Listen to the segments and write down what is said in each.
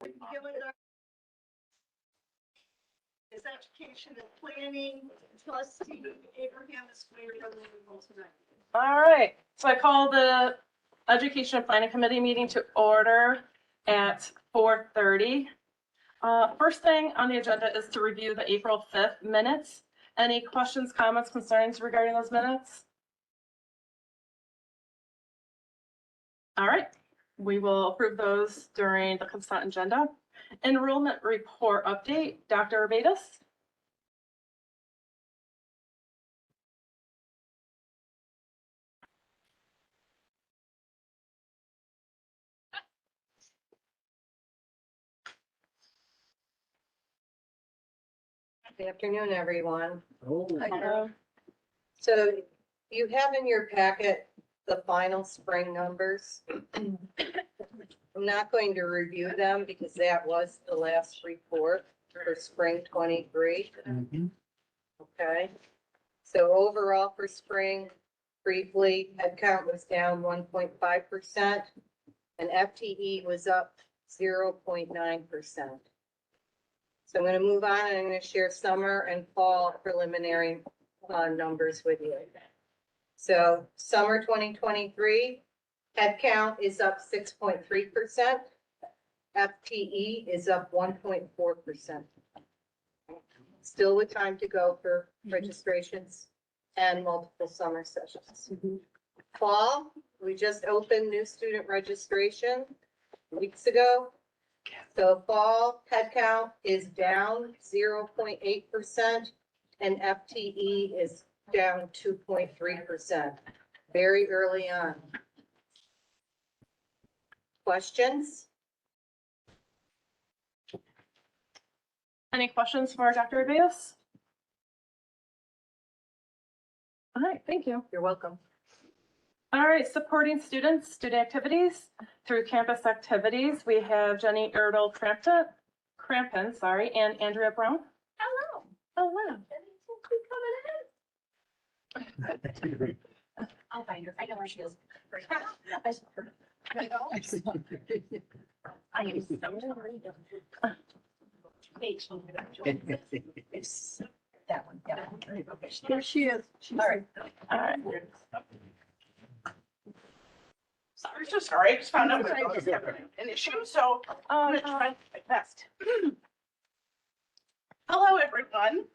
Is education and planning, trustee Abraham is clear for the rules tonight. All right, so I call the Education and Planning Committee meeting to order at 4:30. First thing on the agenda is to review the April 5th minutes. Any questions, comments, concerns regarding those minutes? All right, we will approve those during the consent agenda. Enrollment report update, Dr. Urbatus. Good afternoon, everyone. Hello. So you have in your packet the final spring numbers. I'm not going to review them because that was the last report for spring 23. Okay. So overall for spring, briefly, headcount was down 1.5% and FTE was up 0.9%. So I'm going to move on and I'm going to share summer and fall preliminary numbers with you. So summer 2023, headcount is up 6.3%. FTE is up 1.4%. Still with time to go for registrations and multiple summer sessions. Fall, we just opened new student registration weeks ago. So fall headcount is down 0.8% and FTE is down 2.3%. Very early on. Questions? Any questions for Dr. Urbatus? All right, thank you. You're welcome. All right, supporting students, student activities through campus activities. We have Jenny Erdl Crampin, and Andrea Brown. Hello. Hello. I'll find her. I know where she is. I am so that one. Yeah. Here she is. All right. All right. Sorry, so sorry. I just found out I was having an issue, so I'm gonna try my best. Hello, everyone.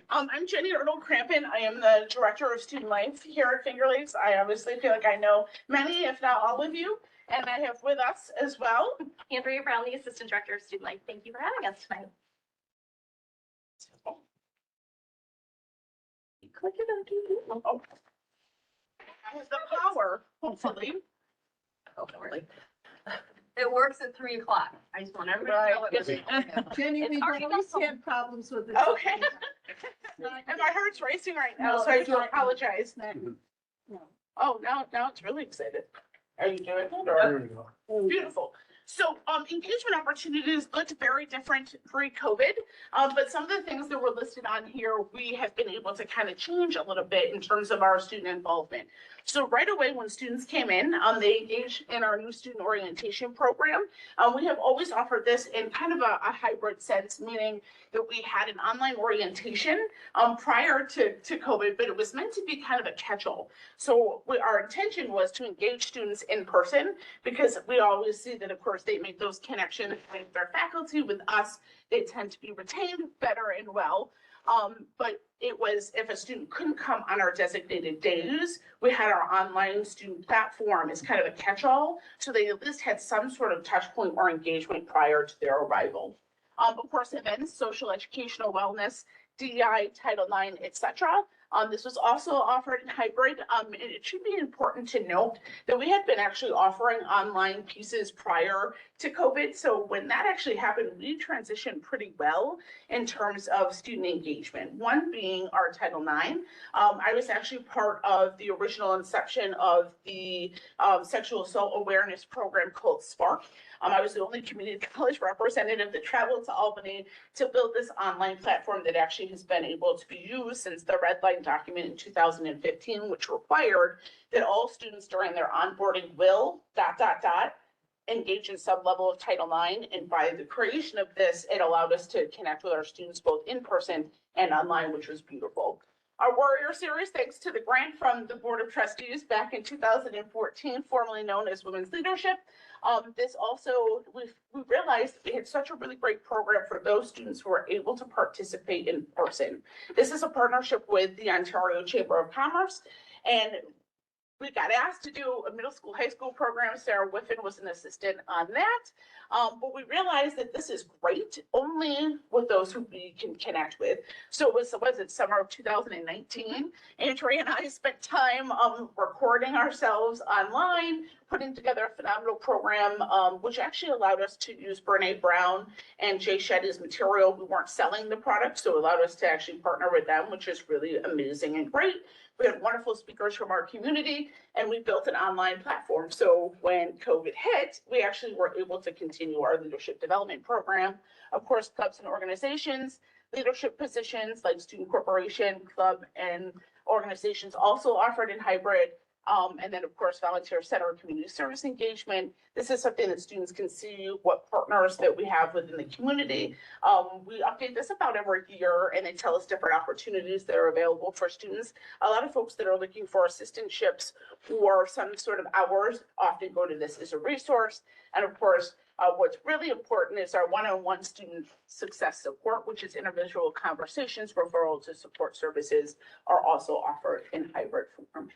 I'm Jenny Erdl Crampin. I am the Director of Student Life here at Finger Lakes. I obviously feel like I know many, if not all of you, and I have with us as well Andrea Brown, the Assistant Director of Student Life. Thank you for having us tonight. Click it on TV. Oh. I have the power, hopefully. Hopefully. It works at 3 o'clock. I just want everybody to know it. Jenny, It's we've already always got had problems with it. Okay. And my heart's racing right now, No, so I it's do not. apologize. No. Oh, now it's really excited. Are you doing it? Or? Beautiful. So engagement opportunities looked very different pre-COVID, but some of the things that were listed on here, we have been able to kind of change a little bit in terms of our student involvement. So right away when students came in, they engaged in our new student orientation program. We have always offered this in kind of a hybrid sense, meaning that we had an online orientation prior to COVID, but it was meant to be kind of a catch-all. So our intention was to engage students in person because we always see that, of course, they make those connections with their faculty, with us, they tend to be retained better and well. But it was, if a student couldn't come on our designated days, we had our online student platform as kind of a catch-all. So they at least had some sort of touch point or engagement prior to their arrival. Of course, events, social, educational, wellness, DEI, Title IX, etc. This was also offered in hybrid. And it should be important to note that we had been actually offering online pieces prior to COVID. So when that actually happened, we transitioned pretty well in terms of student engagement. One being our Title IX. I was actually part of the original inception of the sexual assault awareness program called SPARK. I was the only community college representative that traveled to Albany to build this online platform that actually has been able to be used since the red line document in 2015, which required that all students during their onboarding will ... engage in some level of Title IX. And by the creation of this, it allowed us to connect with our students both in person and online, which was beautiful. Our Warrior Series, thanks to the grant from the Board of Trustees back in 2014, formerly known as Women's Leadership. This also, we realized it's such a really great program for those students who are able to participate in person. This is a partnership with the Ontario Chamber of Commerce, and we got asked to do a middle school, high school program. Sarah Whiffen was an assistant on that. But we realized that this is great only with those who we can connect with. So it was summer of 2019. Andrea and I spent time recording ourselves online, putting together a phenomenal program, which actually allowed us to use Brene Brown and Jay Shetty's material. We weren't selling the product, so it allowed us to actually partner with them, which is really amazing and great. We had wonderful speakers from our community, and we built an online platform. So when COVID hit, we actually were able to continue our leadership development program. Of course, clubs and organizations, leadership positions like student corporation, club, and organizations also offered in hybrid. And then, of course, volunteer center community service engagement. This is something that students can see what partners that we have within the community. We update this about every year, and they tell us different opportunities that are available for students. A lot of folks that are looking for assistantships or some sort of hours often go to this as a resource. And of course, what's really important is our one-on-one student success support, which is individual conversations, referral to support services are also offered in hybrid form.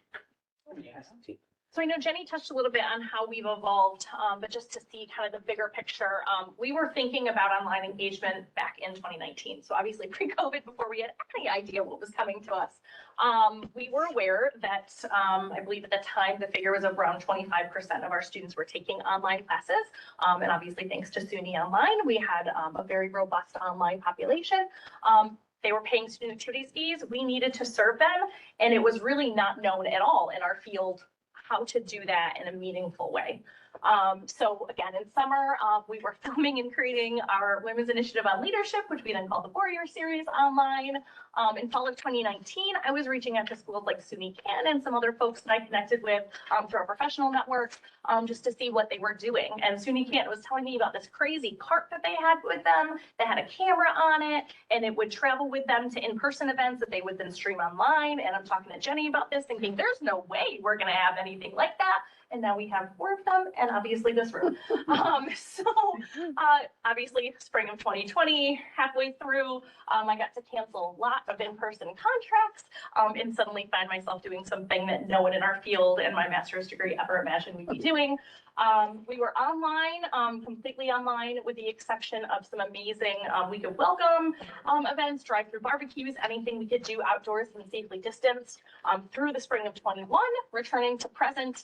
So I know Jenny touched a little bit on how we've evolved, but just to see kind of the bigger picture, we were thinking about online engagement back in 2019. So obviously pre-COVID, before we had any idea what was coming to us. We were aware that I believe at the time the figure was around 25% of our students were taking online classes. And obviously thanks to SUNY Online, we had a very robust online population. They were paying student activities fees. We needed to serve them, and it was really not known at all in our field how to do that in a meaningful way. So again, in summer, we were filming and creating our Women's Initiative on Leadership, which we then called the Warrior Series online. In fall of 2019, I was reaching out to schools like SUNY Canton and some other folks that I connected with through our professional networks, just to see what they were doing. And SUNY Canton was telling me about this crazy cart that they had with them that had a camera on it, and it would travel with them to in-person events that they would then stream online. And I'm talking to Jenny about this, thinking there's no way we're going to have anything like that. And now we have 4 of them, and obviously this room. Obviously spring of 2020, halfway through, I got to cancel a lot of in-person contracts, and suddenly find myself doing something that no one in our field and my master's degree ever imagined we'd be doing. We were online, completely online, with the exception of some amazing week of welcome events, drive-through barbecues, anything we could do outdoors and safely distanced through the spring of 21, returning to present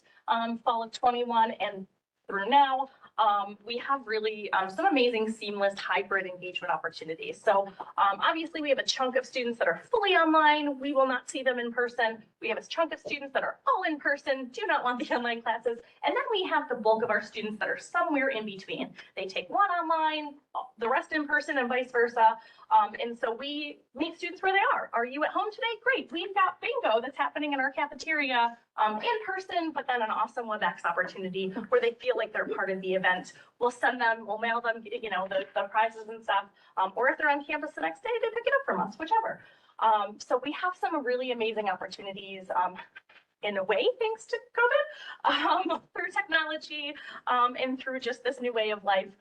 fall of 21, and through now. We have really some amazing seamless hybrid engagement opportunities. So obviously we have a chunk of students that are fully online. We will not see them in person. We have a chunk of students that are all in person, do not want the online classes. And then we have the bulk of our students that are somewhere in between. They take one online, the rest in person, and vice versa. And so we meet students where they are. Are you at home today? Great. We've got bingo that's happening in our cafeteria in person, but then an awesome WebEx opportunity where they feel like they're part of the event. We'll send them, we'll mail them, you know, the prizes and stuff. Or if they're on campus the next day, they pick it up from us, whichever. So we have some really amazing opportunities in a way, thanks to COVID, through technology, and through just this new way of life,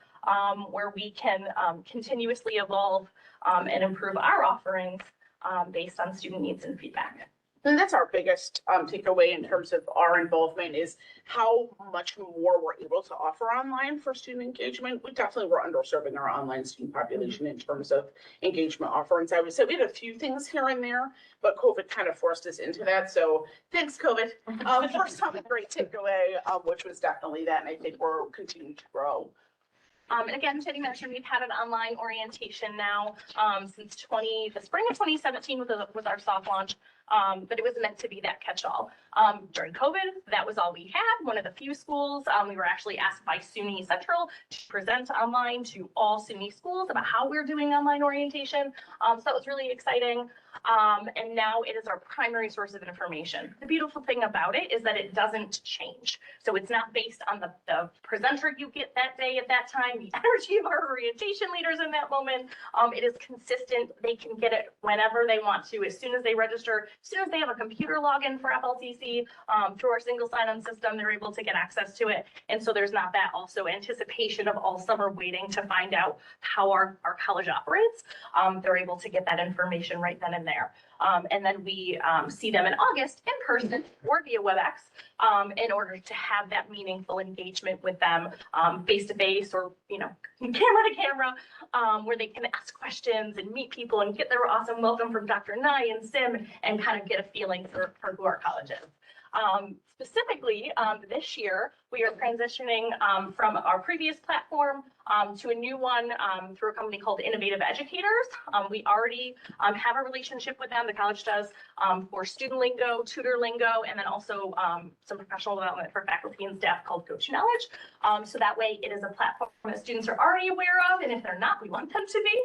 where we can continuously evolve and improve our offerings based on student needs and feedback. And that's our biggest takeaway in terms of our involvement, is how much more we're able to offer online for student engagement. We definitely were underserving our online student population in terms of engagement offerings. I would say we had a few things here and there, but COVID kind of forced us into that. So thanks, COVID. First time, a great takeaway, which was definitely that. And I think we're continuing to grow. And again, Jenny mentioned we've had an online orientation now since the spring of 2017 was our soft launch, but it was meant to be that catch-all. During COVID, that was all we had. One of the few schools, we were actually asked by SUNY Central to present online to all SUNY schools about how we're doing online orientation. So that was really exciting. And now it is our primary source of information. The beautiful thing about it is that it doesn't change. So it's not based on the presenter you get that day at that time, the energy of our orientation leaders in that moment. It is consistent. They can get it whenever they want to, as soon as they register, as soon as they have a computer login for FLCC, through our single sign-on system, they're able to get access to it. And so there's not that also anticipation of all summer waiting to find out how our college operates. They're able to get that information right then and there. And then we see them in August in person or via WebEx in order to have that meaningful engagement with them face to face or, camera to camera, where they can ask questions and meet people and get their awesome welcome from Dr. Nye and Sim and kind of get a feeling for who our college is. Specifically, this year, we are transitioning from our previous platform to a new one through a company called Innovative Educators. We already have a relationship with them, the college does, for student lingo, tutor lingo, and then also some professional development for faculty and staff called Go To Knowledge. So that way it is a platform that students are already aware of, and if they're not, we want them to be.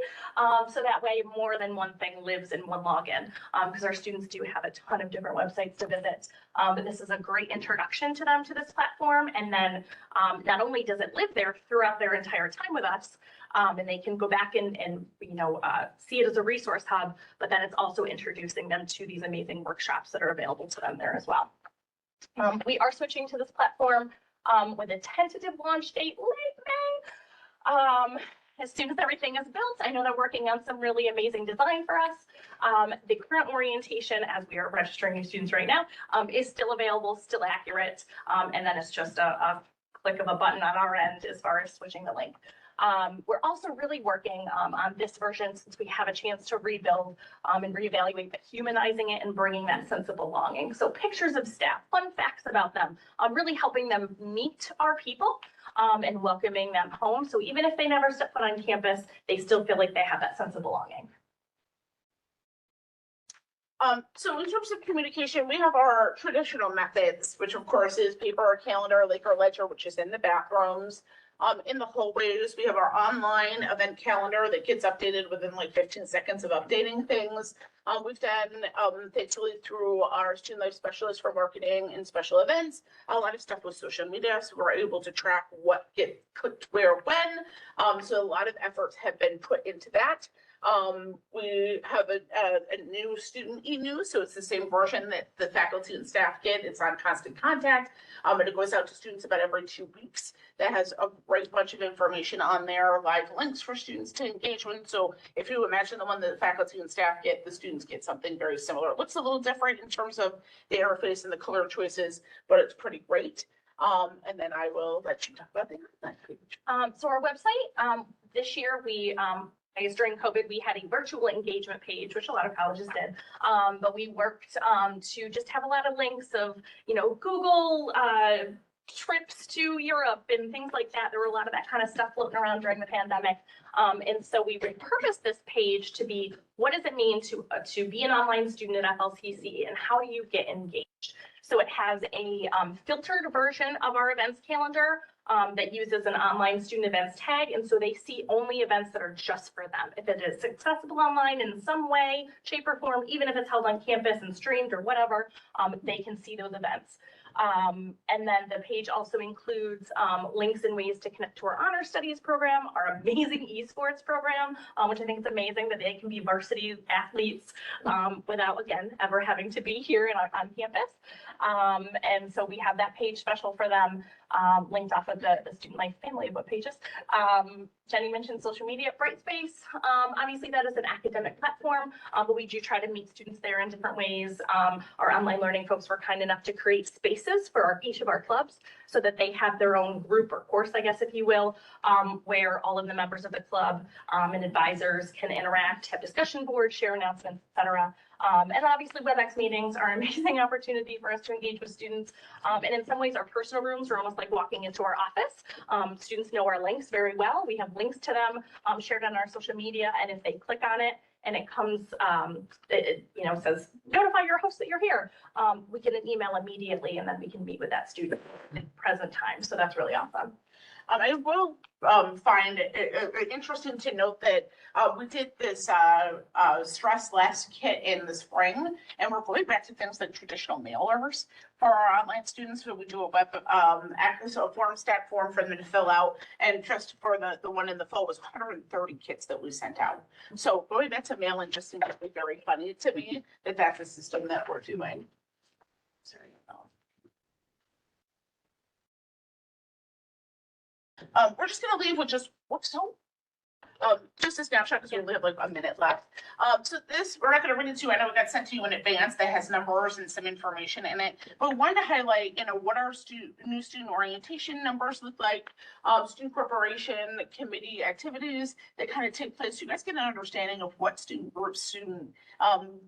So that way more than one thing lives in one login, because our students do have a ton of different websites to visit. But this is a great introduction to them to this platform. And then not only does it live there throughout their entire time with us, and they can go back and see it as a resource hub, but then it's also introducing them to these amazing workshops that are available to them there as well. We are switching to this platform with a tentative launch date late May. As soon as everything is built, I know they're working on some really amazing design for us. The current orientation, as we are registering new students right now, is still available, still accurate, and then it's just a click of a button on our end as far as switching the link. We're also really working on this version, since we have a chance to rebuild and reevaluate, but humanizing it and bringing that sense of belonging. So pictures of staff, fun facts about them, really helping them meet our people and welcoming them home. So even if they never step foot on campus, they still feel like they have that sense of belonging. So in terms of communication, we have our traditional methods, which of course is paper or calendar, like our ledger, which is in the bathrooms. In the hallways, we have our online event calendar that gets updated within like 15 seconds of updating things. We've done, thankfully, through our student life specialist for marketing and special events, a lot of stuff with social media. So we're able to track what gets clicked where, when. So a lot of efforts have been put into that. We have a new student e-news, so it's the same version that the faculty and staff get. It's on constant contact, and it goes out to students about every 2 weeks. That has a great bunch of information on there, live links for students to engage with. So if you imagine the one that the faculty and staff get, the students get something very similar. It looks a little different in terms of the interface and the color choices, but it's pretty great. And then I will let you talk about the online page. So our website, this year we I guess during COVID, we had a virtual engagement page, which a lot of colleges did. But we worked to just have a lot of links of, Google trips to Europe and things like that. There were a lot of that kind of stuff floating around during the pandemic. And so we repurposed this page to be, what does it mean to be an online student at FLCC, and how do you get engaged? So it has a filtered version of our events calendar that uses an online student events tag. And so they see only events that are just for them. If it is accessible online in some way, shape or form, even if it's held on campus and streamed or whatever, they can see those events. And then the page also includes links and ways to connect to our honor studies program, our amazing esports program, which I think is amazing that they can be varsity athletes without, again, ever having to be here on campus. And so we have that page special for them, linked off of the student life family web pages. Jenny mentioned social media, Brightspace. Obviously that is an academic platform, but we do try to meet students there in different ways. Our online learning folks were kind enough to create spaces for each of our clubs so that they have their own group or course, I guess, if you will, where all of the members of the club and advisors can interact, have discussion boards, share announcements, etc. And obviously WebEx meetings are an amazing opportunity for us to engage with students. And in some ways our personal rooms are almost like walking into our office. Students know our links very well. We have links to them shared on our social media. And if they click on it and it comes, it says, notify your host that you're here, we get an email immediately and then we can meet with that student in present time. So that's really awesome. I will find it interesting to note that we did this stress less kit in the spring, and we're going back to things like traditional mailers for our online students. So we do a web so a stat form for them to fill out, and just for the one in the fall was 130 kits that we sent out. So going back to mailing just seems to be very funny to me that that's a system that we're doing. Sorry. We're just gonna leave with just just a snapshot because we only have like a minute left. So this, we're not gonna read it to you. I know it got sent to you in advance that has numbers and some information in it, but we wanted to highlight, what our new student orientation numbers look like, student corporation committee activities that kind of take place. So you guys get an understanding of what student groups, student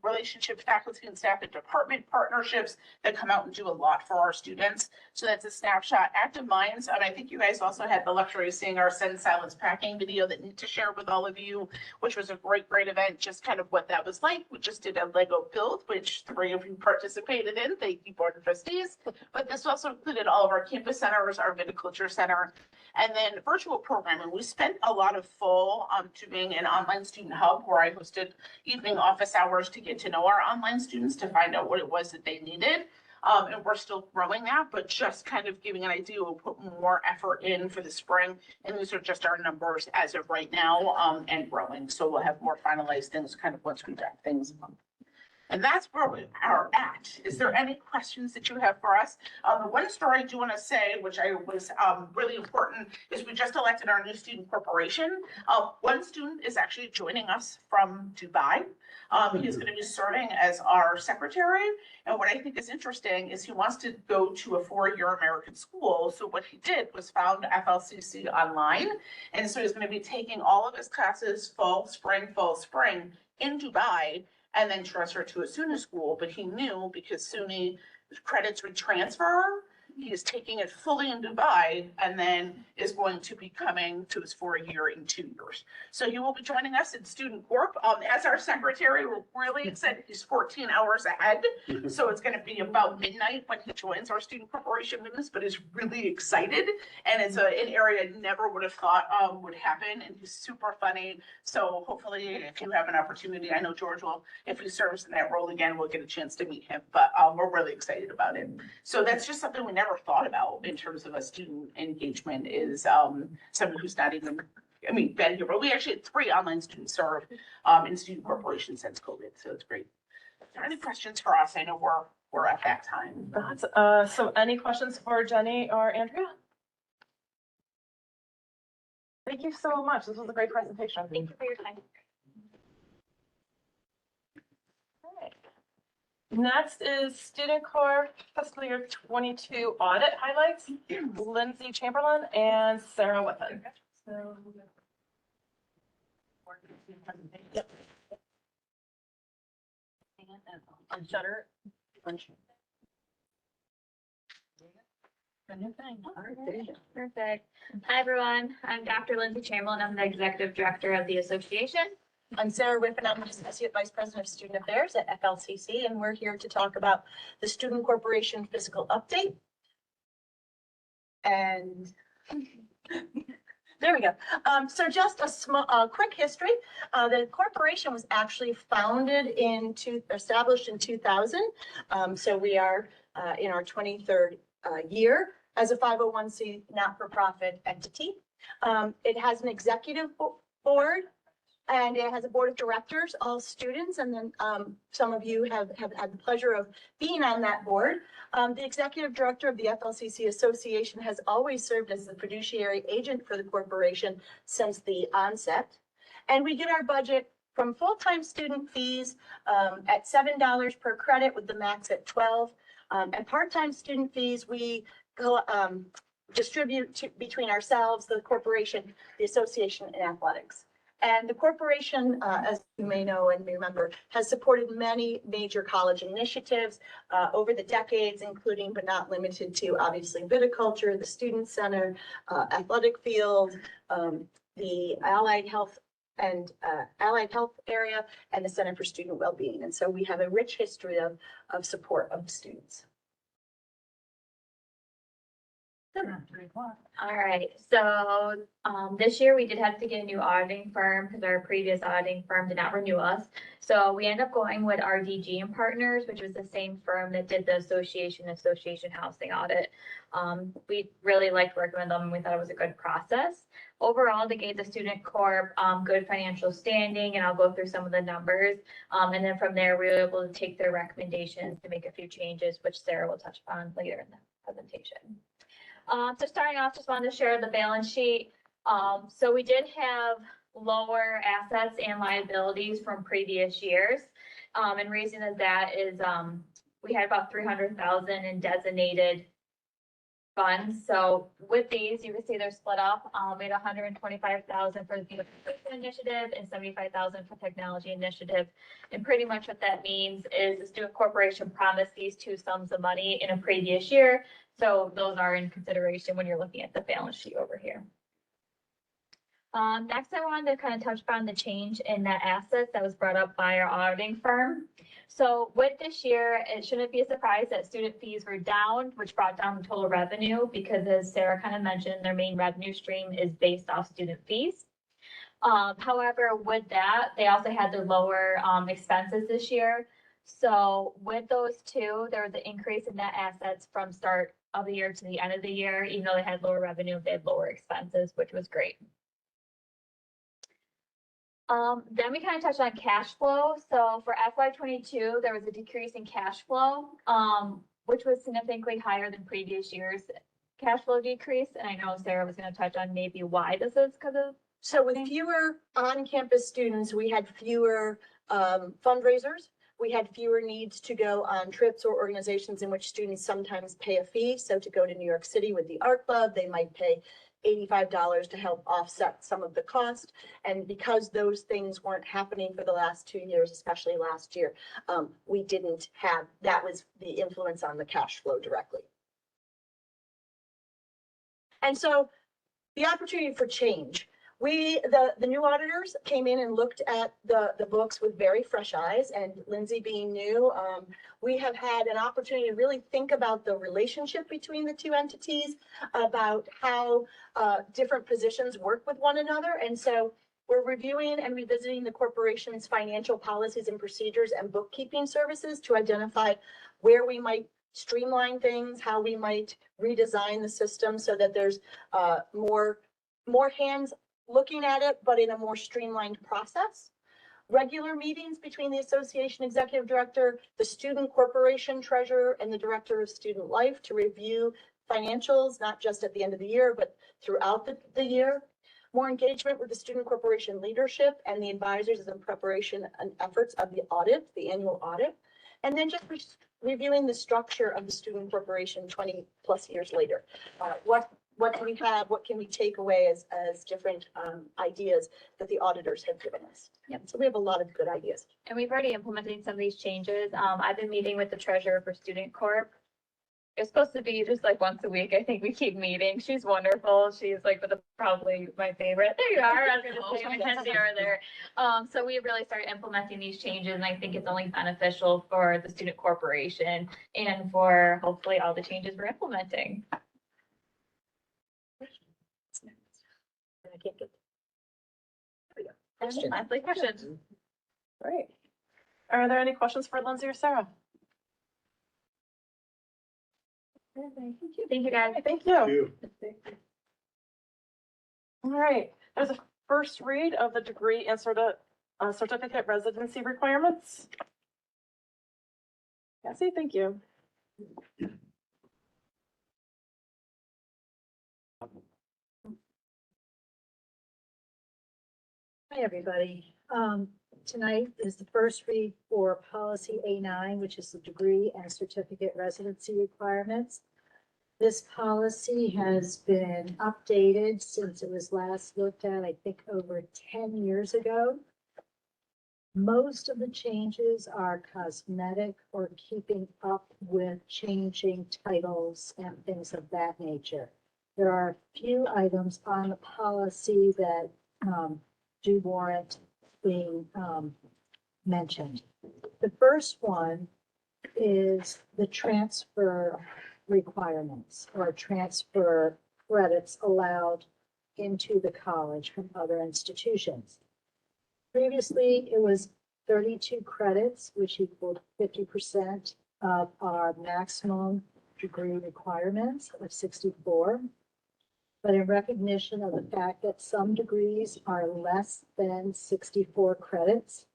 relationship, faculty and staff and department partnerships that come out and do a lot for our students. So that's a snapshot. Active Minds, and I think you guys also had the luxury of seeing our Send Silence Packing video that need to share with all of you, which was a great event, just kind of what that was like. We just did a Lego build, which 3 of you participated in. Thank you, Board of Trustees. But this also included all of our campus centers, our viticulture center, and then virtual programming. We spent a lot of fall doing an online student hub where I hosted evening office hours to get to know our online students, to find out what it was that they needed. And we're still growing that, but just kind of giving an idea, we'll put more effort in for the spring. And these are just our numbers as of right now, and growing. So we'll have more finalized things kind of once we wrap things up. And that's where we are at. Is there any questions that you have for us? The one story I do want to say, which I was really important, is we just elected our new student corporation. One student is actually joining us from Dubai. He's going to be serving as our secretary. And what I think is interesting is he wants to go to a 4-year American school. So what he did was found FLCC online. And so he's going to be taking all of his classes fall, spring in Dubai, and then transfer to a SUNY school. But he knew, because SUNY credits would transfer, he is taking it fully in Dubai, and then is going to be coming to his 4-year in 2 years. So he will be joining us in Student Corp as our secretary. We're really excited. He's 14 hours ahead. So it's going to be about midnight when he joins our student corporation business, but he's really excited. And it's an area I never would have thought would happen. And he's super funny. So hopefully if you have an opportunity, I know George will, if he serves in that role again, we'll get a chance to meet him, but we're really excited about it. So that's just something we never thought about in terms of a student engagement, is someone who's not even, been here, but we actually had 3 online students serve in student corporation since COVID. So it's great. Are there any questions for us? I know we're at that time. So any questions for Jenny or Andrea? Thank you so much. This was a great presentation. Thank you for your time. Next is Student Corps Fiscal Year 22 Audit Highlights. Lindsay Chamberlain and Sarah Whitman. So, Shutter. Perfect. Hi, everyone. I'm Dr. Lindsay Chamberlain. I'm the Executive Director of the association. I'm Sarah Whiffen. I'm the Associate Vice President of Student Affairs at FLCC, and we're here to talk about the Student Corporation Fiscal Update. And there we go. So just a small, quick history. The corporation was actually established in 2000. So we are in our 23rd year as a 501c not-for-profit entity. It has an executive board, and it has a board of directors, all students, and then some of you have had the pleasure of being on that board. The executive director of the FLCC Association has always served as the fiduciary agent for the corporation since the onset. And we get our budget from full-time student fees at $7 per credit with the max at 12. And part-time student fees, we distribute between ourselves, the corporation, the association, and athletics. And the corporation, as you may know and remember, has supported many major college initiatives over the decades, including but not limited to, obviously, viticulture, the student center, athletic field, the allied health area, and the Center for Student Wellbeing. And so we have a rich history of support of students. All right, so, this year we did have to get a new auditing firm because our previous auditing firm did not renew us. So we ended up going with RDG and Partners, which was the same firm that did the association housing audit. We really liked working with them and we thought it was a good process. Overall, they gave the student corp, good financial standing, and I'll go through some of the numbers. And then from there, we were able to take their recommendations to make a few changes, which Sarah will touch upon later in the presentation. So starting off, just wanted to share the balance sheet. So we did have lower assets and liabilities from previous years. And reason of that is, we had about 300,000 in designated funds. So with these, you can see they're split up. We had 125,000 for the beautification initiative and 75,000 for technology initiative. And pretty much what that means is the student corporation promised these two sums of money in a previous year. So those are in consideration when you're looking at the balance sheet over here. Next, I wanted to kind of touch upon the change in net assets that was brought up by our auditing firm. So with this year, it shouldn't be a surprise that student fees were down, which brought down the total revenue because as Sarah kind of mentioned, their main revenue stream is based off student fees. However, with that, they also had their lower expenses this year. So with those two, there was an increase in net assets from start of the year to the end of the year. Even though they had lower revenue, they had lower expenses, which was great. Then we kind of touched on cash flow. So for FY22, there was a decrease in cash flow, which was significantly higher than previous years' cash flow decrease. And I know Sarah was going to touch on maybe why this is because of. So with fewer on-campus students, we had fewer fundraisers. We had fewer needs to go on trips or organizations in which students sometimes pay a fee. So to go to New York City with the art club, they might pay $85 to help offset some of the cost. And because those things weren't happening for the last 2 years, especially last year, we didn't have, that was the influence on the cash flow directly. And so the opportunity for change. The new auditors came in and looked at the books with very fresh eyes, and Lindsay being new, we have had an opportunity to really think about the relationship between the two entities, about how different positions work with one another. And so we're reviewing and revisiting the corporation's financial policies and procedures and bookkeeping services to identify where we might streamline things, how we might redesign the system so that there's more hands looking at it, but in a more streamlined process. Regular meetings between the association executive director, the student corporation treasurer, and the director of student life to review financials, not just at the end of the year, but throughout the year. More engagement with the student corporation leadership and the advisors in preparation and efforts of the audit, the annual audit. And then just reviewing the structure of the student corporation 20 plus years later. What do we have? What can we take away as different ideas that the auditors have given us? Yep. So we have a lot of good ideas. And we've already implemented some of these changes. I've been meeting with the treasurer for Student Corp. It's supposed to be just like once a week. I think we keep meeting. She's wonderful. She's like probably my favorite. There you are. I was gonna say my over there. So we really started implementing these changes, and I think it's only beneficial for the student corporation and for hopefully all the changes we're implementing. I can't get. Lastly, questions. Great. Are there any questions for Lindsay or Sarah? Thank you, guys. Okay, thank you. All right, there's a first read of the degree and certificate residency requirements. Cassie, thank you. Hi, everybody. Tonight is the first read for policy A9, which is the degree and certificate residency requirements. This policy has been updated since it was last looked at, I think, over 10 years ago. Most of the changes are cosmetic or keeping up with changing titles and things of that nature. There are a few items on the policy that do warrant being mentioned. The first one is the transfer requirements or transfer credits allowed into the college from other institutions. Previously, it was 32 credits, which equaled 50% of our maximum degree requirements of 64. But in recognition of the fact that some degrees are less than 64 credits,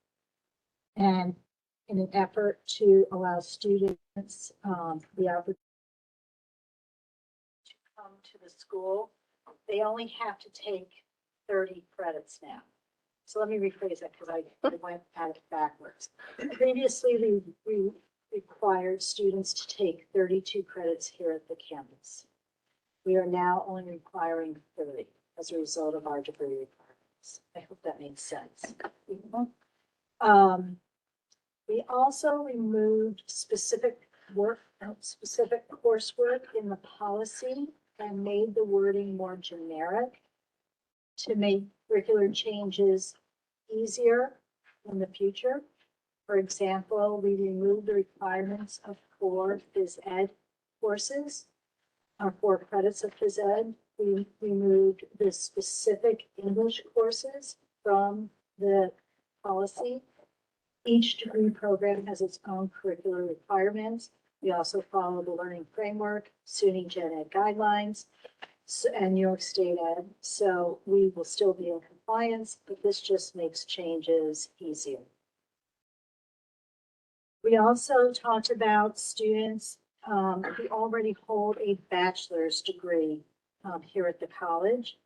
and in an effort to allow students the opportunity to come to the school, they only have to take 30 credits now. So let me rephrase that because I went at it backwards. Previously, we required students to take 32 credits here at the campus. We are now only requiring 30 as a result of our degree requirements. I hope that makes sense. We also removed specific coursework in the policy and made the wording more generic to make curricular changes easier in the future. For example, we removed the requirements of 4 phys ed courses, or 4 credits of phys ed. We removed the specific English courses from the policy. Each degree program has its own curricular requirements. We also follow the learning framework, SUNY Gen Ed guidelines, and New York State Ed. So we will still be in compliance, but this just makes changes easier. We also talked about students who already hold a bachelor's degree here at the college.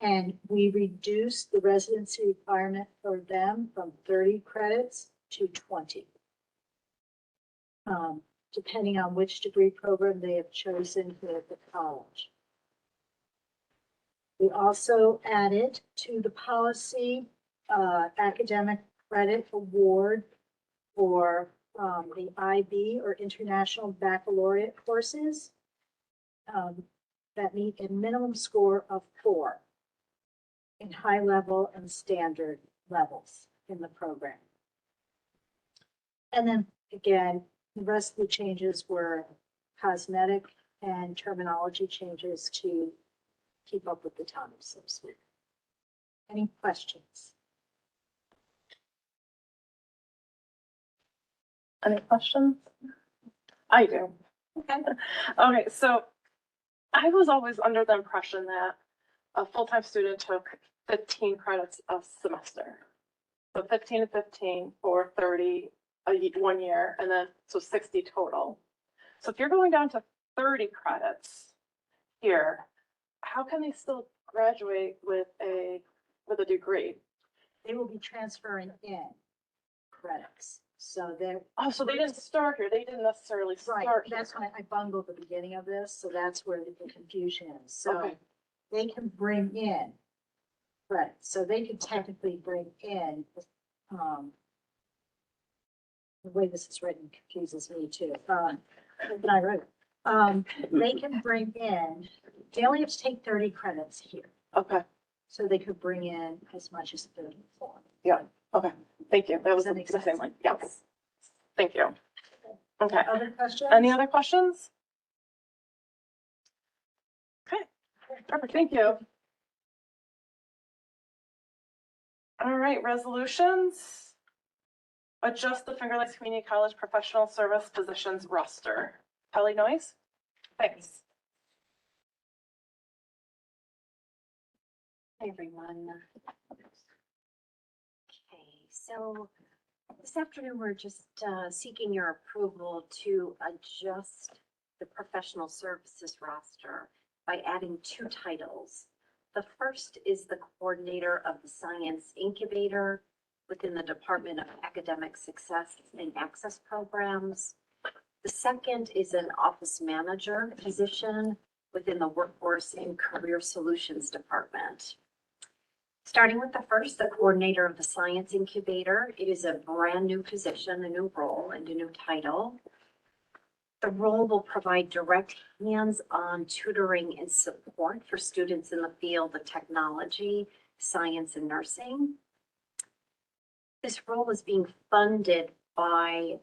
And we reduced the residency requirement for them from 30 credits to 20. Depending on which degree program they have chosen here at the college. We also added to the policy academic credit award for the IB or International Baccalaureate courses that meet a minimum score of 4 in high level and standard levels in the program. And then again, the rest of the changes were cosmetic and terminology changes to keep up with the times, so to speak. Any questions? Any questions? I do. Okay, so I was always under the impression that a full-time student took 15 credits a semester. So 15 and 15 for 30 1 year, and then so 60 total. So if you're going down to 30 credits here, how can they still graduate with a degree? They will be transferring in credits. So they're. Oh, so they didn't start here. They didn't necessarily Right, start. that's why I bungled the beginning of this, so that's where the confusion is. So Okay. they can bring in credits, so they could technically bring in, the way this is written confuses me too. But I wrote it. They can bring in, they only have to take 30 credits here, Okay. so they could bring in as much as 34. Yeah. Okay. Thank you. That was Does that the make same sense? line. Yes. Thank you. Okay. Other questions? Any other questions? Okay. Perfect. Thank you. All right. Resolutions. Adjust the Finger Lakes Community College professional service positions roster. Kelly Noyes? Thanks. Hi, everyone. Okay, so this afternoon, we're just seeking your approval to adjust the professional services roster by adding 2 titles. The first is the coordinator of the Science Incubator within the Department of Academic Success and Access Programs. The second is an office manager position within the Workforce and Career Solutions Department. Starting with the first, the coordinator of the Science Incubator. It is a brand new position, a new role, and a new title. The role will provide direct hands-on tutoring and support for students in the field of technology, science, and nursing. This role is being funded by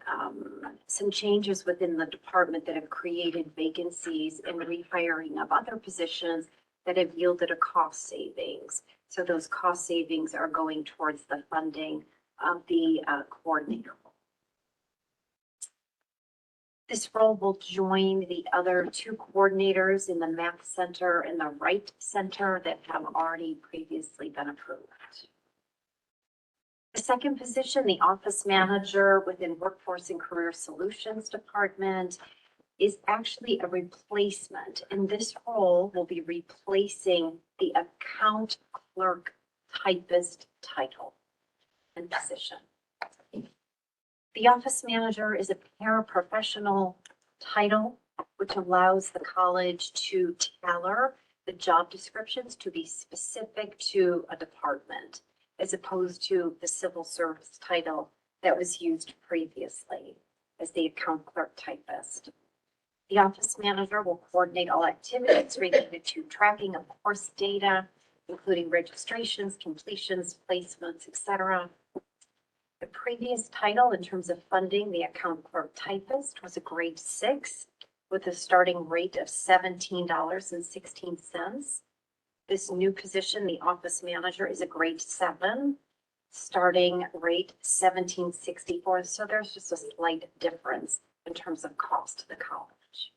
some changes within the department that have created vacancies and rehiring of other positions that have yielded a cost savings. So those cost savings are going towards the funding of the coordinator. This role will join the other two coordinators in the math center and the right center that have already previously been approved. The second position, the office manager within Workforce and Career Solutions Department, is actually a replacement. And this role will be replacing the account clerk typist title and position. The office manager is a paraprofessional title, which allows the college to tailor the job descriptions to be specific to a department, as opposed to the civil service title that was used previously as the account clerk typist. The office manager will coordinate all activities related to tracking of course data, including registrations, completions, placements, etc. The previous title in terms of funding, the account clerk typist, was a grade 6 with a starting rate of $17.16. This new position, the office manager, is a grade 7, starting rate $17.64. So there's just a slight difference in terms of cost to the college.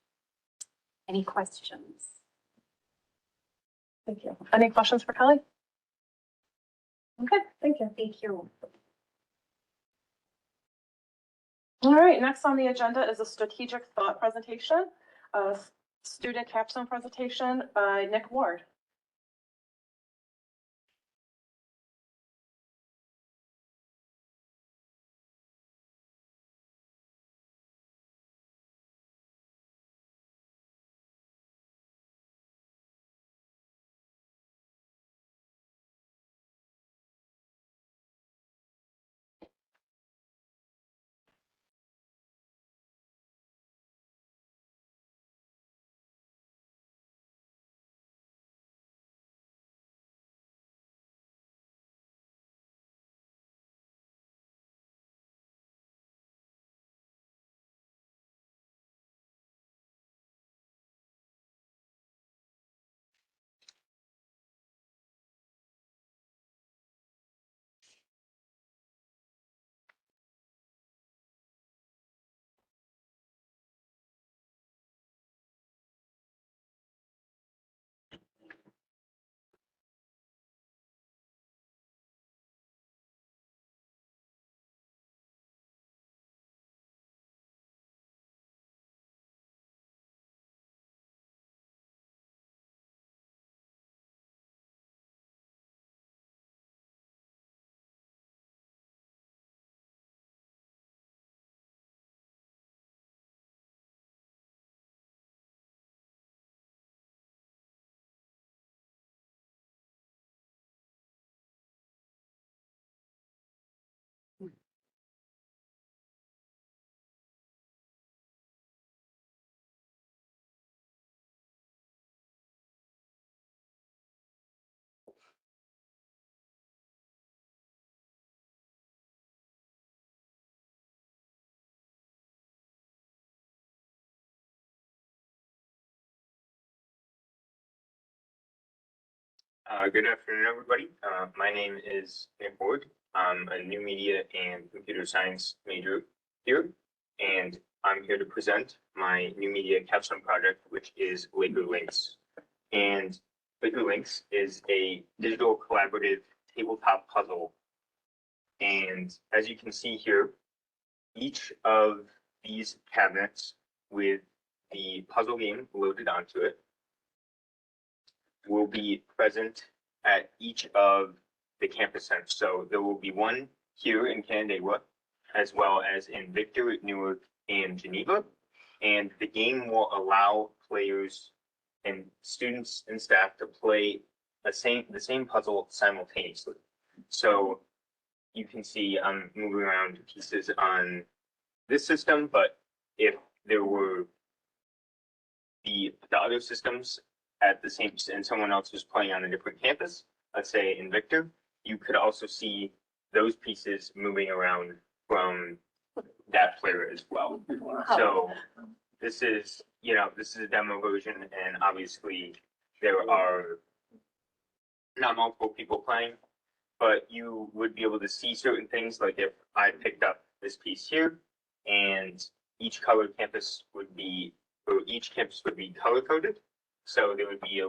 Any questions? Thank you. Any questions for Kelly? Okay, thank you. Thank you. All right, next on the agenda is a strategic thought presentation, a student capstone presentation by Nick Ward. Good afternoon, everybody. My name is Nick Ward. I'm a new media and computer science major here, and I'm here to present my new media capstone project, which is Laker Links. And Laker Links is a digital collaborative tabletop puzzle. And as you can see here, each of these cabinets with the puzzle game loaded onto it will be present at each of the campus centers. So there will be one here in Canandaigua, as well as in Victor, Newark, and Geneva. And the game will allow players and students and staff to play the same puzzle simultaneously. So you can see I'm moving around pieces on this system, but if there were the other systems at the same, and someone else was playing on a different campus, let's say in Victor, you could also see those pieces moving around from that player as well. So this is, this is a demo version, and obviously there are not multiple people playing, but you would be able to see certain things, like if I picked up this piece here, and each color campus would be, or each campus would be color coded. So there would be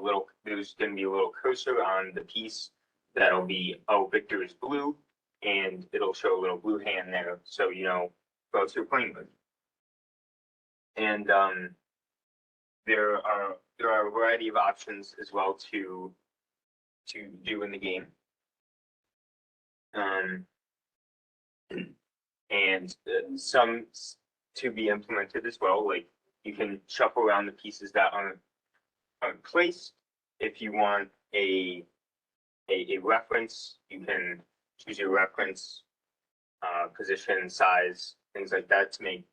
there's going to be a little cursor on the piece that'll be, oh, Victor is blue, and it'll show a little blue hand there, so you know who else you're playing with. And there are a variety of options as well to do in the game. And some to be implemented as well, like you can shuffle around the pieces that aren't placed. If you want a reference, you can choose your reference, position, size, things like that to make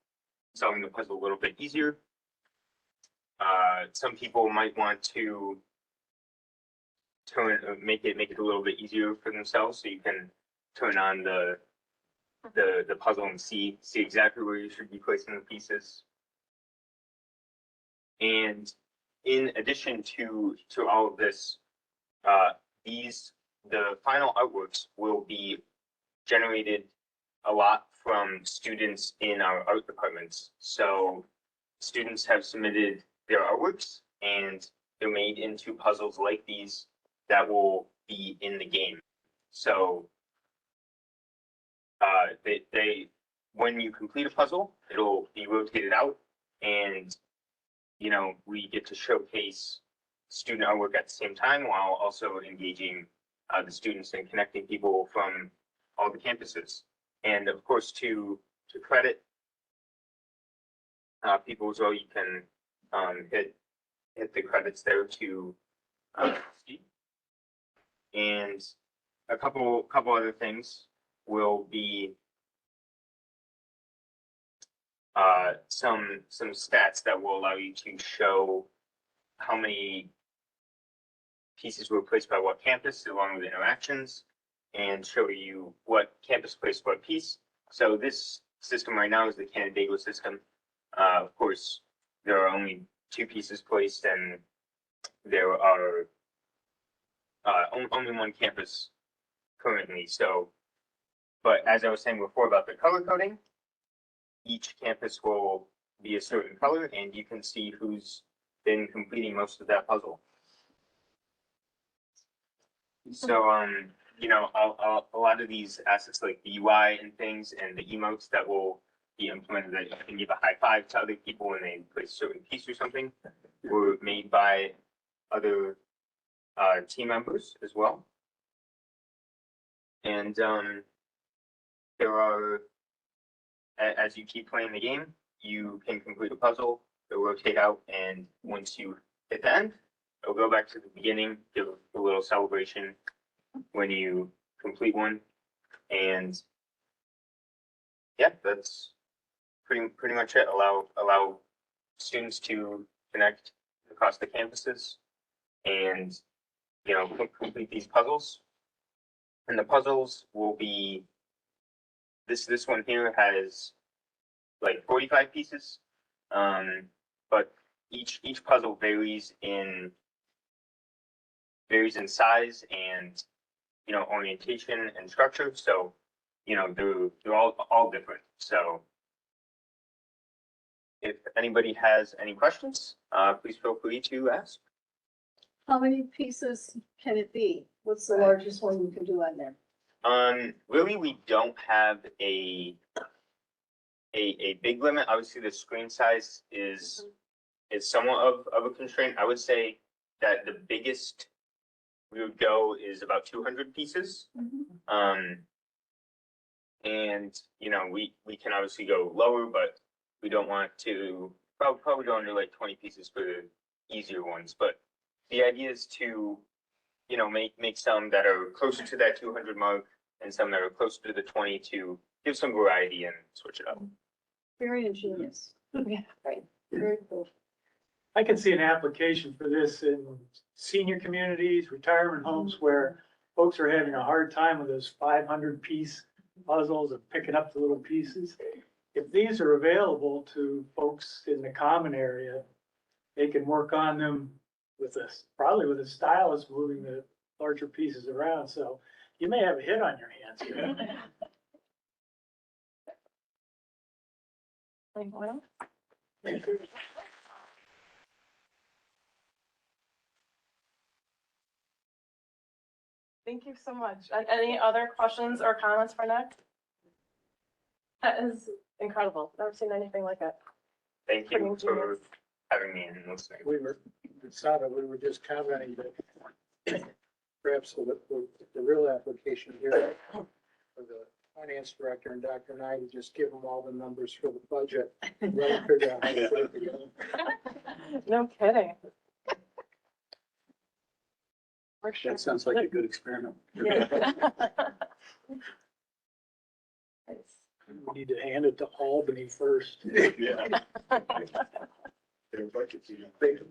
solving the puzzle a little bit easier. Some people might want to make it a little bit easier for themselves, so you can turn on the puzzle and see exactly where you should be placing the pieces. And in addition to all of this, the final artworks will be generated a lot from students in our art departments. So students have submitted their artworks, and they're made into puzzles like these that will be in the game. So when you complete a puzzle, it'll be rotated out, and we get to showcase student artwork at the same time, while also engaging the students and connecting people from all the campuses. And of course, to credit people as well, you can hit the credits there to see. And a couple other things will be some stats that will allow you to show how many pieces were placed by what campus, along with interactions, and show you what campus placed what piece. So this system right now is the Canandaigua system. Of course, there are only 2 pieces placed, and there are only 1 campus currently. So, but as I was saying before about the color coding, each campus will be a certain color, and you can see who's been completing most of that puzzle. So, a lot of these assets like the UI and things, and the emotes that will be implemented, that you can give a high five to other people when they place a certain piece or something, were made by other team members as well. And there are, as you keep playing the game, you can complete a puzzle, it'll rotate out, and once you hit the end, it'll go back to the beginning, give a little celebration when you complete one. And yeah, that's pretty much it. Allow students to connect across the campuses and complete these puzzles. And the puzzles will be, this one here has like 45 pieces, but each puzzle varies in size and orientation and structure. So they're all different. So if anybody has any questions, please feel free to ask. How many pieces can it be? What's the largest one you can do on there? Really, we don't have a big limit. Obviously, the screen size is somewhat of a constraint. I would say that the biggest we would go is about 200 pieces. And we can obviously go lower, but we don't want to probably go under like 20 pieces for the easier ones. But the idea is to make some that are closer to that 200 mark, and some that are closer to the 20, to give some variety and switch it up. Very ingenious. Yeah, right. Very cool. I can see an application for this in senior communities, retirement homes, where folks are having a hard time with those 500-piece puzzles of picking up the little pieces. if these are available to folks in the common area, they can work on them with this, probably with a stylus moving the larger pieces around, so you may have a hit on your hands here. Anyone else? Thank you so much. Any other questions or comments for Nick? That is incredible. Never seen anything like it. Thank you Pretty for ingenious. having me and listening. We were just commenting that perhaps the real application here for the finance director and Dr. Knight to just give them all the numbers for the budget. And let them figure out how to put it together. No kidding. For sure. That sounds like a good experiment. Yeah. We need to hand it to Albany first. Yeah.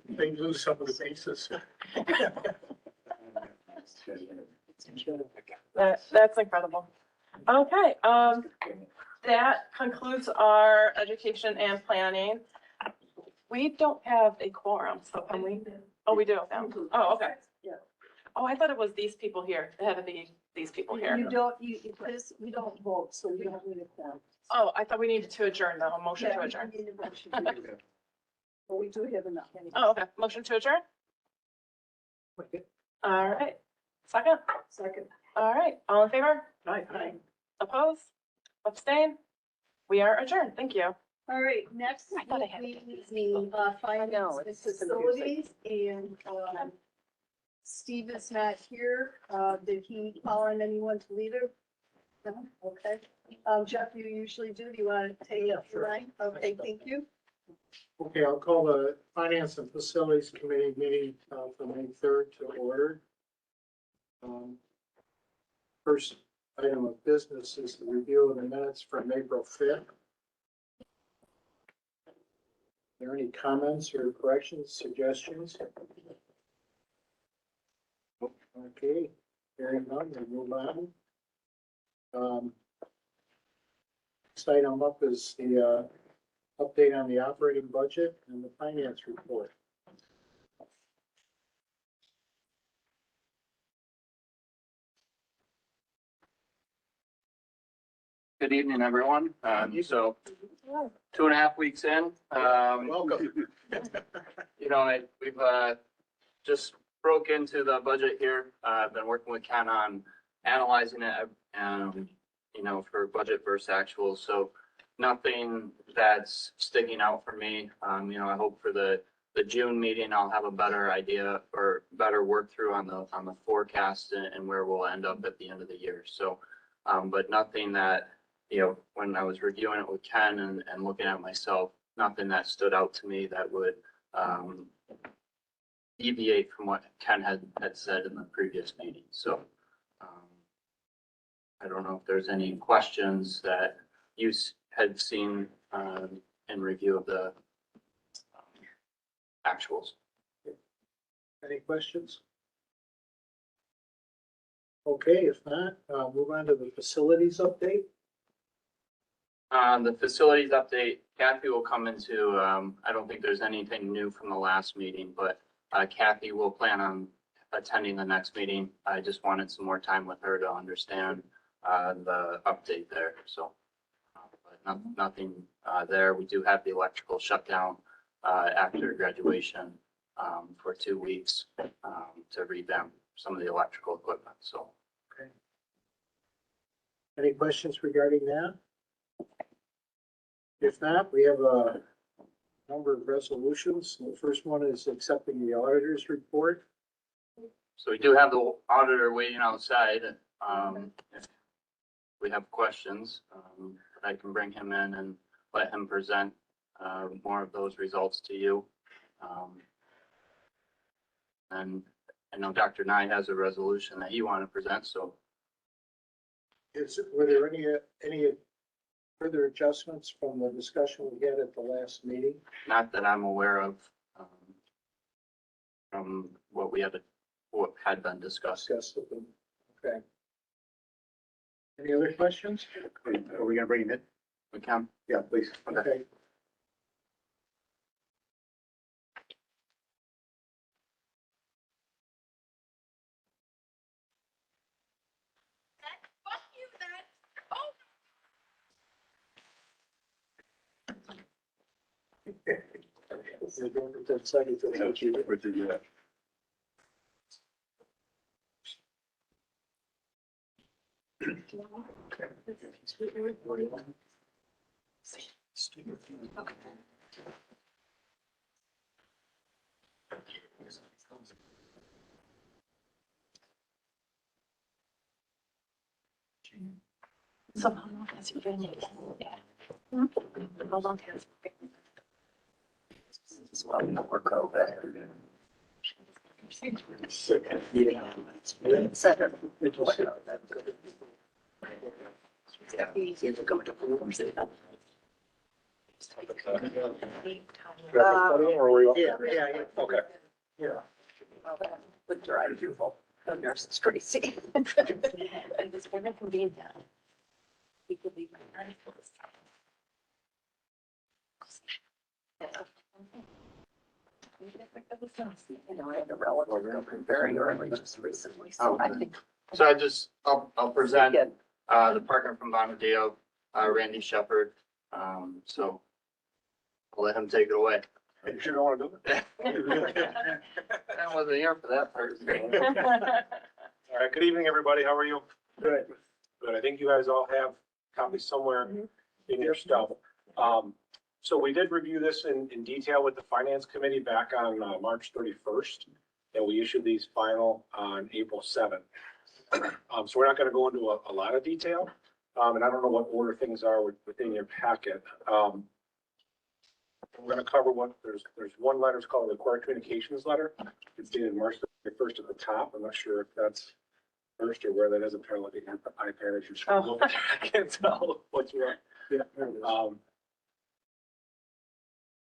They lose some of the pieces. That's incredible. Okay, that concludes our education and planning. We don't have a quorum, so can we? Oh, we do now. Oh, okay. Yeah. Oh, I thought it was these people here. It had to be these people here. You don't, because we don't vote, so you don't need a quorum. Oh, I thought we needed to adjourn though. A motion to Yeah, adjourn. we need a motion. But we do have enough anyway. Oh, okay. Motion to adjourn? All right. Second? Second. All right. All in favor? Aye. Opposed? Abstain? We are adjourned. Thank you. All right, next I thought I had week is the finance and facilities, and Steve is not here. Did he call on anyone to lead it? No, okay. Jeff, you usually do. Do you want to take it tonight? Okay, thank you. Okay, I'll call the Finance and Facilities Committee meeting for May 3rd to order. First item of business is the review of the minutes from April 5th. Are there any comments or corrections, suggestions? Okay, hearing none, we'll move on. Next item up is the update on the operating budget and the finance report. Good evening, everyone. So 2.5 weeks in, Welcome. we've just broke into the budget here. I've been working with Ken on analyzing it, for budget versus actual. So nothing that's sticking out for me. I hope for the June meeting, I'll have a better idea or better work through on the forecast and where we'll end up at the end of the year. So, but nothing that, when I was reviewing it with Ken and looking at myself, nothing that stood out to me that would deviate from what Ken had said in the previous meeting. So I don't know if there's any questions that you had seen in review of the actuals. Any questions? Okay, if not, move on to the facilities update. The facilities update, Kathy will come into, I don't think there's anything new from the last meeting, but Kathy will plan on attending the next meeting. I just wanted some more time with her to understand the update there, so. But nothing there. We do have the electrical shutdown after graduation for 2 weeks to revamp some of the electrical equipment, so. Okay. Any questions regarding that? If not, we have a number of resolutions. The first one is accepting the auditor's report. So we do have the auditor waiting outside. If we have questions, I can bring him in and let him present more of those results to you. And I know Dr. Knight has a resolution that he wanted to present, so. Were there any further adjustments from the discussion we had at the last meeting? Not that I'm aware of, from what had been discussed. Okay. Any other questions? Are we gonna bring him in? We can. Yeah, please. Okay. So how long has it been? How long has it been? It's well before COVID. Yeah. Seven. It'd be easier to go to forms. Yeah. Okay. Yeah. Would drive you. The nurse is crazy. It was very convenient. He could leave my articles. You know, I had a relative go very early just recently, so I think. So I'll present, the partner from Bonadeo, Randy Shepherd. So I'll let him take it away. You sure don't want to do it? I wasn't here for that part. All right, good evening, everybody. How are you? Good. Good. I think you guys all have copies somewhere in your stuff. So we did review this in detail with the finance committee back on March 31st, and we issued these final on April 7th. So we're not going to go into a lot of detail, and I don't know what order things are within your packet. We're going to cover there's one letter, it's called the required communications letter. It's dated March 31st at the top. I'm not sure if that's first or where that is. I'm trying to look at your iPad as you scroll. I can't tell what's wrong. Yeah. There it is.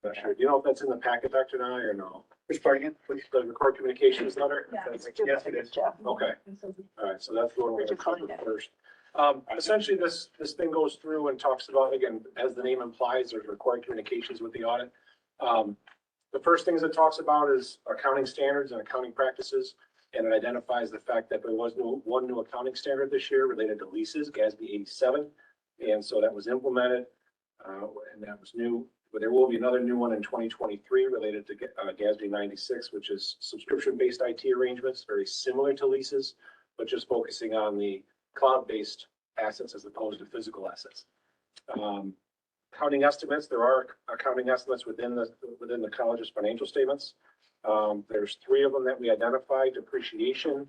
Not sure. Do you know if that's in the packet, Dr. Nye, or no? Which part again? The record communications letter? Yes, it is. Okay. All right, so that's the one we're Where'd you going to find cover it? first. Essentially, this thing goes through and talks about, again, as the name implies, there's required communications with the audit. The first things it talks about is accounting standards and accounting practices, and it identifies the fact that there was one new accounting standard this year related to leases, GASB 87, and so that was implemented, and that was new. But there will be another new one in 2023 related to GASB 96, which is subscription-based IT arrangements, very similar to leases, but just focusing on the cloud-based assets as opposed to physical assets. Accounting estimates, there are accounting estimates within the college's financial statements. There's three of them that we identified: depreciation,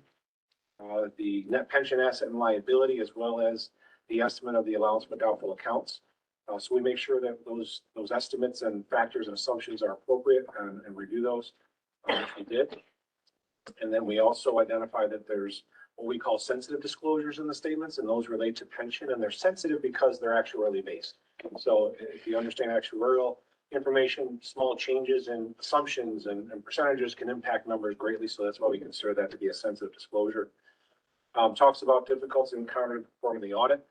the net pension asset and liability, as well as the estimate of the allowance for doubtful accounts. So we make sure that those estimates and factors and assumptions are appropriate and review those, which we did. And then we also identify that there's what we call sensitive disclosures in the statements, and those relate to pension, and they're sensitive because they're actuarially based. So if you understand actuarial information, small changes in assumptions and percentages can impact numbers greatly. So that's why we consider that to be a sensitive disclosure. Talks about difficulties encountered performing the audit.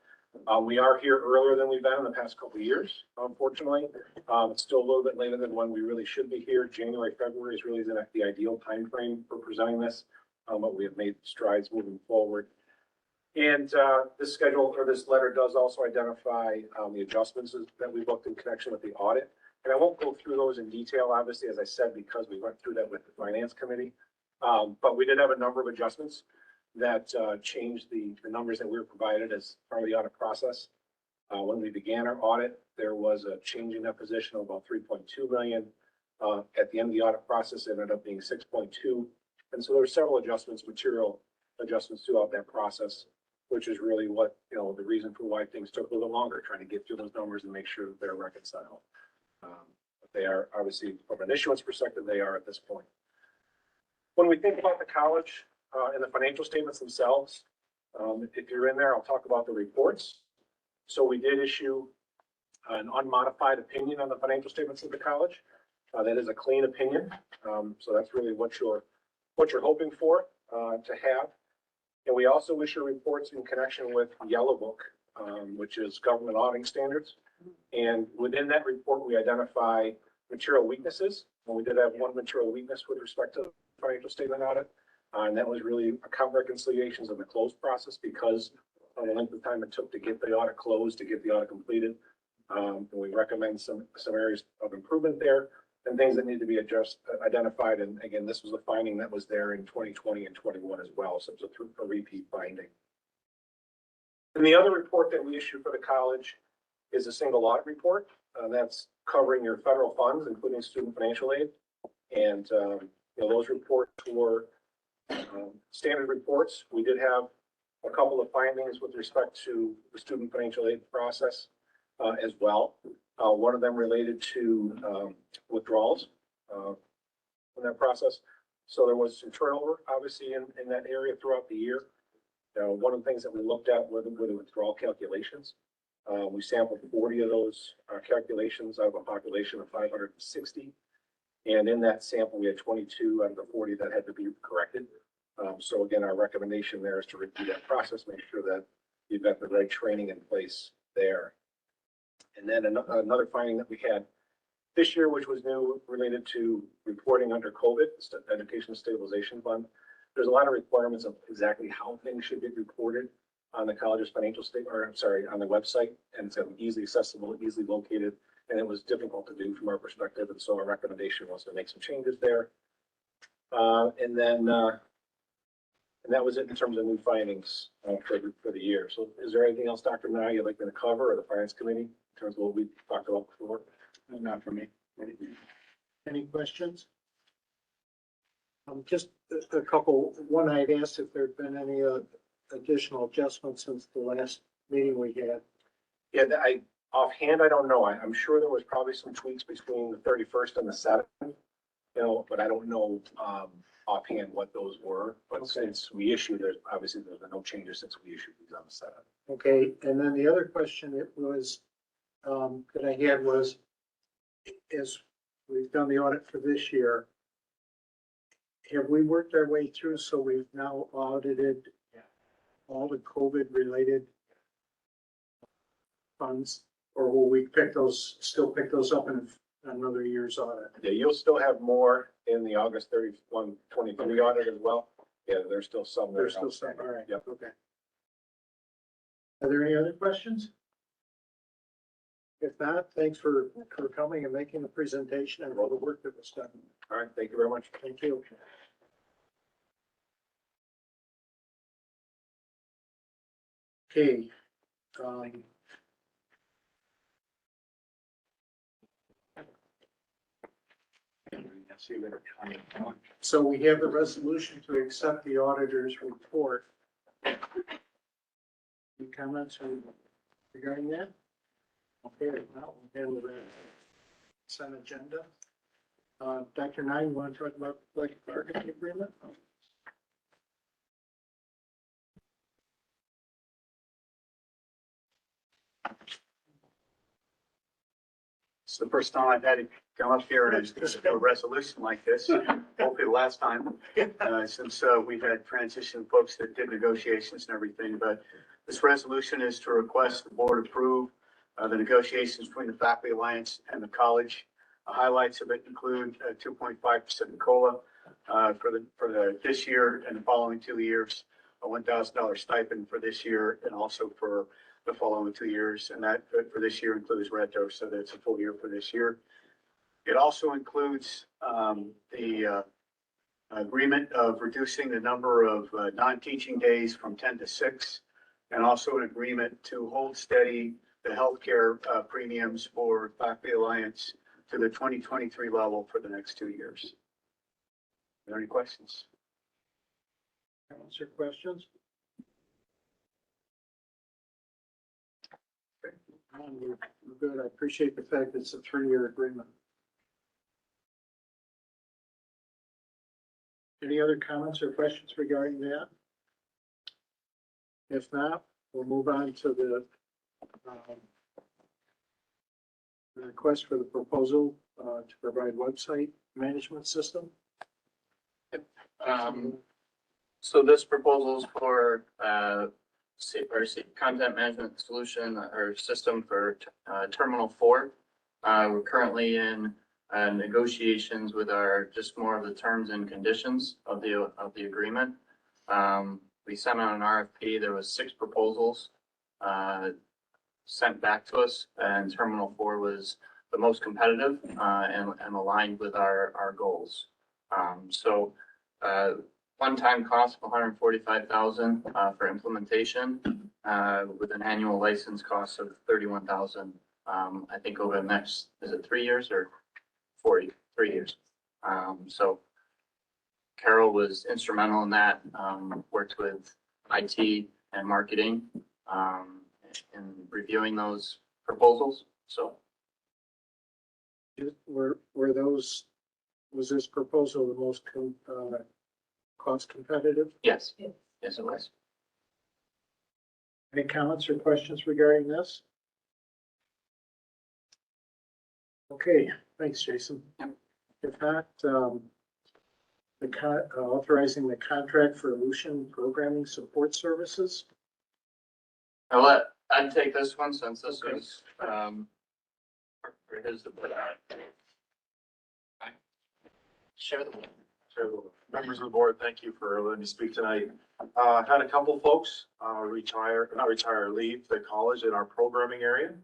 We are here earlier than we've been in the past couple of years, unfortunately. It's still a little bit later than when we really should be here. January, February is really the ideal timeframe for presenting this, but we have made strides moving forward. And this schedule or this letter does also identify the adjustments that we booked in connection with the audit. And I won't go through those in detail, obviously, as I said, because we went through that with the finance committee. But we did have a number of adjustments that changed the numbers that we were provided as part of the audit process. When we began our audit, there was a change in that position of about 3.2 million. At the end of the audit process, it ended up being 6.2. And so there were several adjustments, material adjustments throughout that process, which is really what, the reason for why things took a little longer, trying to get through those numbers and make sure that they're reconciled. But they are obviously, from an issuance perspective, they are at this point. When we think about the college and the financial statements themselves, if you're in there, I'll talk about the reports. So we did issue an unmodified opinion on the financial statements of the college. That is a clean opinion. So that's really what you're hoping for to have. And we also issue reports in connection with Yellow Book, which is government auditing standards. And within that report, we identify material weaknesses. And we did have one material weakness with respect to the financial statement audit. And that was really account reconciliations in the close process because of the length of time it took to get the audit closed, to get the audit completed. And we recommend some areas of improvement there and things that need to be identified. And again, this was a finding that was there in 2020 and 21 as well. So it's a repeat finding. And the other report that we issue for the college is a single audit report. That's covering your federal funds, including student financial aid. And those reports were standard reports. We did have a couple of findings with respect to the student financial aid process as well. One of them related to withdrawals in that process. So there was some turnover, obviously, in that area throughout the year. One of the things that we looked at were the withdrawal calculations. We sampled 40 of those calculations out of a population of 560. And in that sample, we had 22 out of the 40 that had to be corrected. So again, our recommendation there is to review that process, make sure that you've got the right training in place there. And then another finding that we had this year, which was new, related to reporting under COVID, Education Stabilization Fund. There's a lot of requirements of exactly how things should be reported on the college's financial statement, or I'm sorry, on the website, and it's easily accessible, easily located, and it was difficult to do from our perspective. And so our recommendation was to make some changes there. And that was it in terms of new findings for the year. So is there anything else, Dr. Nye, you'd like me to cover, or the finance committee, in terms of what we talked about before? Not for me. Any questions? Just a couple. One, I'd asked if there'd been any additional adjustments since the last meeting we had. Yeah, offhand, I don't know. I'm sure there was probably some tweaks between the 31st and the 7th, but I don't know offhand what those were. But since we issued, there's been no changes since we issued these on the 7th. Okay, and then the other question that I had was, as we've done the audit for this year, have we worked our way through so we've now audited all the COVID related funds, or will we still pick those up in another year's audit? Yeah, you'll still have more in the August 31, 23 audit as well. Yeah, there's still some there. There's still some, all right. Yep. Okay. Are there any other questions? If not, thanks for coming and making the presentation and all the work that was done. All right, thank you very much. Thank you. Okay. So we have the resolution to accept the auditor's report. Any comments regarding that? Okay, now we'll handle the consent agenda. Dr. Nye, you want to talk about the collective bargaining agreement? It's the first time I've had to come up here and discuss a resolution like this, hopefully the last time, since we've had transition folks that did negotiations and everything. But this resolution is to request the board approve the negotiations between the Faculty Alliance and the college. Highlights of it include 2.5% COLA for this year and the following 2 years, a $1,000 stipend for this year and also for the following 2 years. And that for this year includes retro, so that's a full year for this year. It also includes the agreement of reducing the number of non-teaching days from 10 to 6, and also an agreement to hold steady the healthcare premiums for Faculty Alliance to the 2023 level for the next 2 years. Are there any questions? Comments or questions? We're good. I appreciate the fact that it's a 3-year agreement. Any other comments or questions regarding that? If not, we'll move on to the request for the proposal to provide website management system. So this proposal is for content management solution or system for Terminal 4. We're currently in negotiations with just more of the terms and conditions of the agreement. We sent out an RFP. There was 6 proposals sent back to us, and Terminal 4 was the most competitive and aligned with our goals. So one-time cost of $145,000 for implementation with an annual license cost of $31,000. I think over the next, is it 3 years or 3 years? So Carol was instrumental in that, worked with IT and marketing in reviewing those proposals. So was this proposal the most cost competitive? yes, yes, it was. Any comments or questions regarding this? Okay, thanks, Jason. If not, authorizing the contract for Lucian Programming Support Services. I'd take this one since this was, for his to put out. Share the. Members of the board, thank you for letting me speak tonight. Had a couple folks leave the college in our programming area,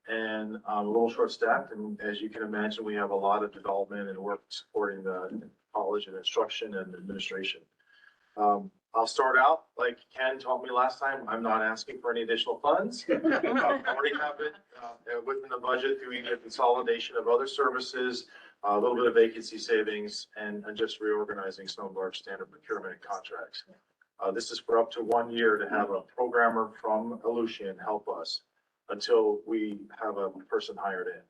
and a little short staffed. And as you can imagine, we have a lot of development and work supporting the college and instruction and administration. I'll start out like Ken taught me last time. I'm not asking for any additional funds. I already have it within the budget through either consolidation of other services, a little bit of vacancy savings, and just reorganizing some of our standard procurement contracts. This is for up to 1 year to have a programmer from Lucian help us until we have a person hired in.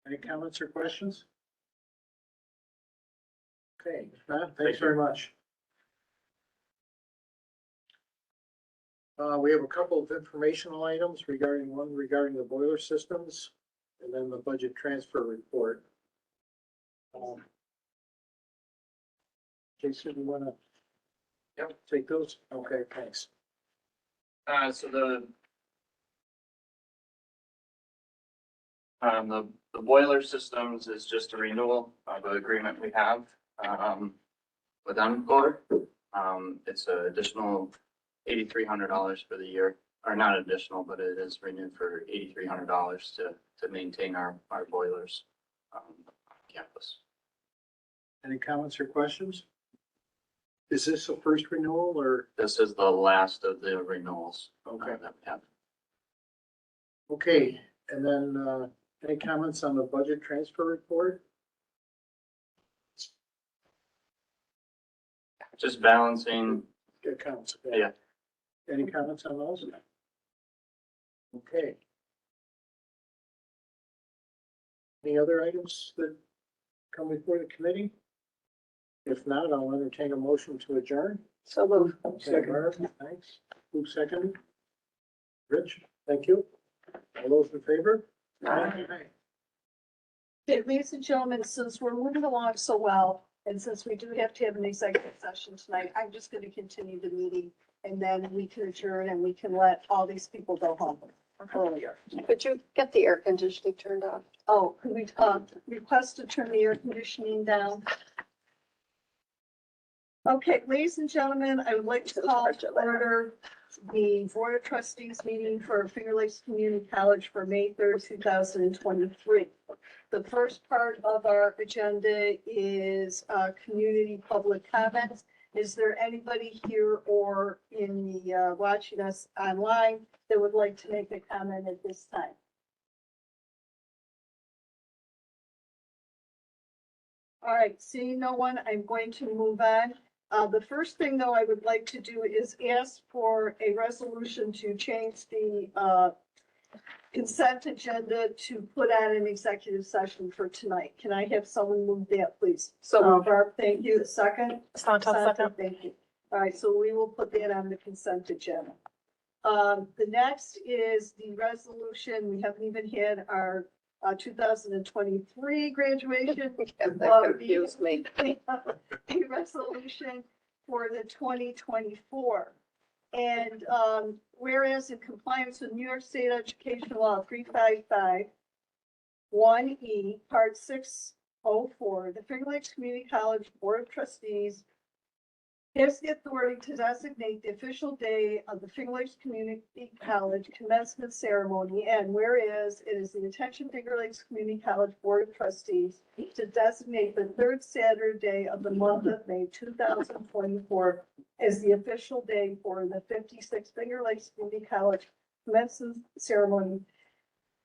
Any comments or questions? Okay, Matt, thanks very much. We have a couple of informational items regarding the boiler systems and then the budget transfer report. Jason, you want to take those? Okay, thanks. So the boiler systems is just a renewal of an agreement we have with Encore. It's an additional $8,300 for the year, or not additional, but it is renewed for $8,300 to maintain our boilers on campus. Any comments or questions? Is this a first renewal or? This is the last of the renewals. Okay. That we have. Okay, and then any comments on the budget transfer report? Just balancing. Accounts. Yeah. Any comments on those? Okay. Any other items that come before the committee? If not, I'll entertain a motion to adjourn. So move. Second, Barb, thanks. Who seconded? Rich, thank you. All those in favor? Aye. Okay, ladies and gentlemen, since we're moving along so well, and since we do have to have an executive session tonight, I'm just going to continue the meeting, and then we can adjourn and we can let all these people go home earlier. Could you get the air conditioning turned off? Oh, could we, request to turn the air conditioning down? Okay, ladies and gentlemen, I would like to call to order the Board of Trustees meeting for Finger Lakes Community College for May 3rd, 2023. The first part of our agenda is community public comments. Is there anybody here or in the watching us online that would like to make a comment at this time? All right, seeing no one, I'm going to move on. The first thing, though, I would like to do is ask for a resolution to change the consent agenda to put on an executive session for tonight. Can I have someone move that, please? So Barb, thank you. Second? Santa, thank you. All right, so we will put that on the consent agenda. The next is the resolution. We haven't even had our 2023 graduation. That confused me. The resolution for the 2024 And, whereas in compliance with New York State Education Law 355, 1E, Part 604, the Finger Lakes Community College Board of Trustees has the authority to designate the official day of the Finger Lakes Community College commencement ceremony. And whereas it is the intention of Finger Lakes Community College Board of Trustees to designate the third Saturday of the month of May 2024 as the official day for the 56th Finger Lakes Community College commencement ceremony.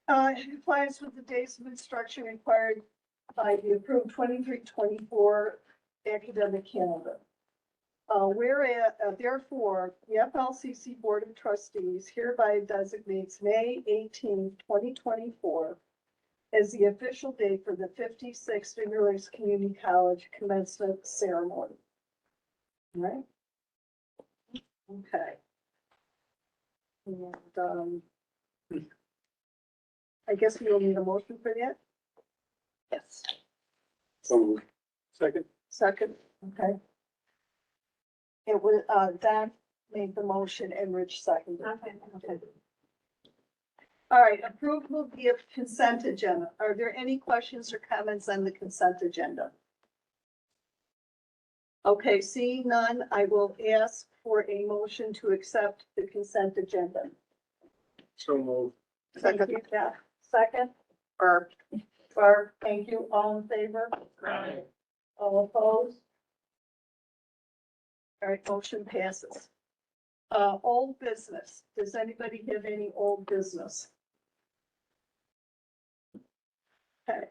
In compliance with the days of instruction required by the approved 23-24 academic calendar. Whereas, therefore, the FLCC Board of Trustees hereby designates May 18, 2024 as the official day for the 56th Finger Lakes Community College commencement ceremony. All right? Okay. And, I guess we will need a motion for that? Yes. So, second? Second, okay. It was, Don made the motion and Rich seconded. Okay. All right, approval of the consent agenda. Are there any questions or comments on the consent agenda? Okay, seeing none, I will ask for a motion to accept the consent agenda. So moved. Thank you, Jeff. Second? Barb, thank you. All in favor? Aye. All opposed? All right, motion passes. Old business. Does anybody have any old business? Okay.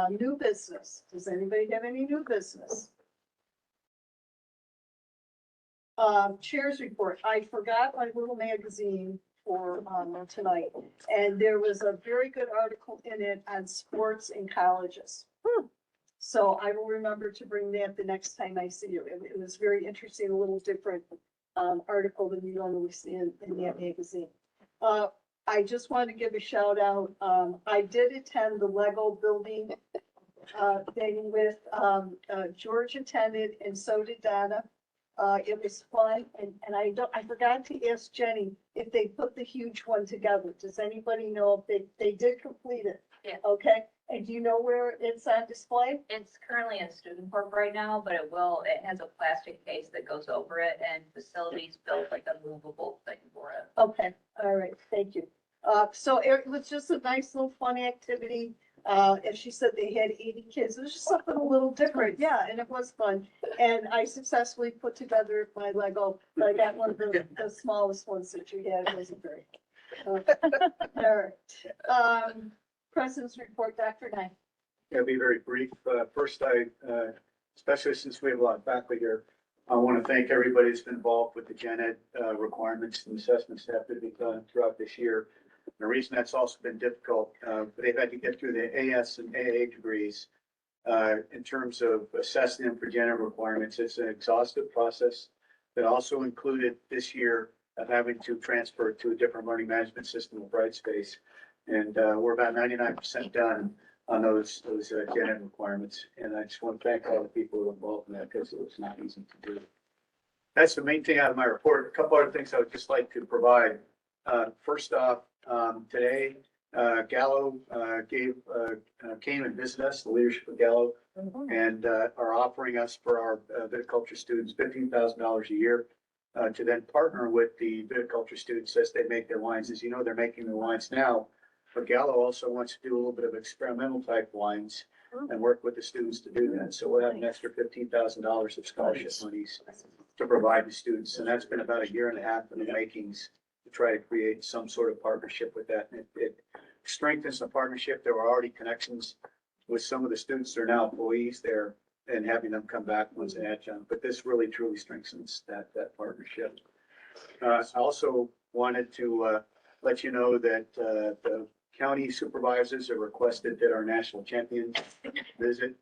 New business. Does anybody have any new business? Chair's report. I forgot my little magazine for, tonight. And there was a very good article in it on sports in colleges. So I will remember to bring that the next time I see you. It was very interesting, a little different article than you normally see in that magazine. I just want to give a shout out. I did attend the Lego building thing with George attended and so did Donna. It was fun and I forgot to ask Jenny if they put the huge one together. Does anybody know if they did complete it? Yeah. Okay. And do you know where it's on display? It's currently in student corp right now, but it has a plastic case that goes over it and facilities built like a movable thing for it. Okay, all right, thank you. So it was just a nice little fun activity. As she said, they had 80 kids. It was just something a little different. Yeah, and it was fun. And I successfully put together my Lego, but I got one of the smallest ones that you had. It wasn't very. All right. President's report, Dr. Knight. I'll be very brief. First, especially since we have a lot of faculty here, I want to thank everybody that's been involved with the Gen Ed requirements and assessments that have to be done throughout this year. The reason that's also been difficult, they've had to get through the AS and AA degrees in terms of assessing them for Gen Ed requirements. It's an exhaustive process that also included this year of having to transfer to a different learning management system with Brightspace. And we're about 99% done on those Gen Ed requirements. And I just want to thank all the people who were involved in that because it was not easy to do. That's the main thing out of my report. A couple other things I would just like to provide. First off, today, Gallo came and visited us, the leadership of Gallo, and are offering us for our viticulture students $15,000 a year to then partner with the viticulture students as they make their wines. As you know, they're making their wines now. But Gallo also wants to do a little bit of experimental type wines and work with the students to do that. So we'll have an extra $15,000 of scholarship monies to provide the students. And that's been about a year and a half in the makings to try to create some sort of partnership with that. And it strengthens the partnership. There were already connections with some of the students that are now employees there and having them come back once an adjunct. But this really truly strengthens that partnership. I also wanted to let you know that the county supervisors have requested that our national champions visit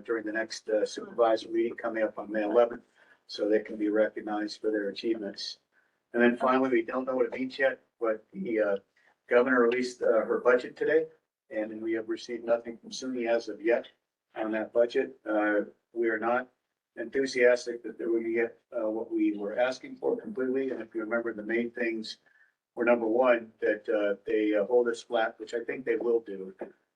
during the next supervisor meeting coming up on May 11th, so they can be recognized for their achievements. And then finally, we don't know what it means yet, but the governor released her budget today, and we have received nothing from SUNY as of yet on that budget. We are not enthusiastic that they were gonna get, what we were asking for completely. And if you remember, the main things were, number one, that, they hold us flat, which I think they will do.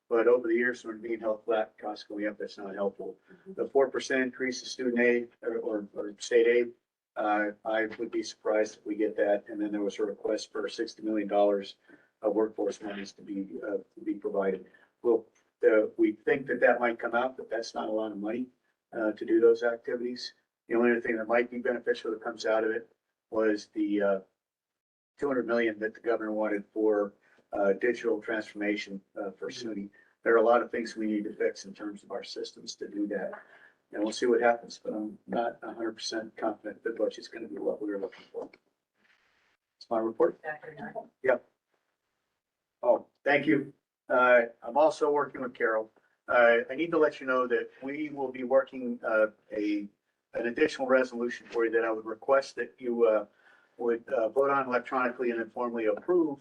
But over the years, when being held flat, costs going up, that's not helpful. The 4% increase in student aid or state aid, I would be surprised if we get that. And then there was a request for $60 million of workforce monies to be provided. We think that might come out, but that's not a lot of money to do those activities. The only other thing that might be beneficial that comes out of it was the 200 million that the governor wanted for digital transformation for SUNY. There are a lot of things we need to fix in terms of our systems to do that. And we'll see what happens, but I'm not 100% confident the budget's going to be what we were looking for. That's my report. Yep. Oh, thank you. I'm also working with Carol. I need to let you know that we will be working an additional resolution for you that I would request that you would vote on electronically and informally approve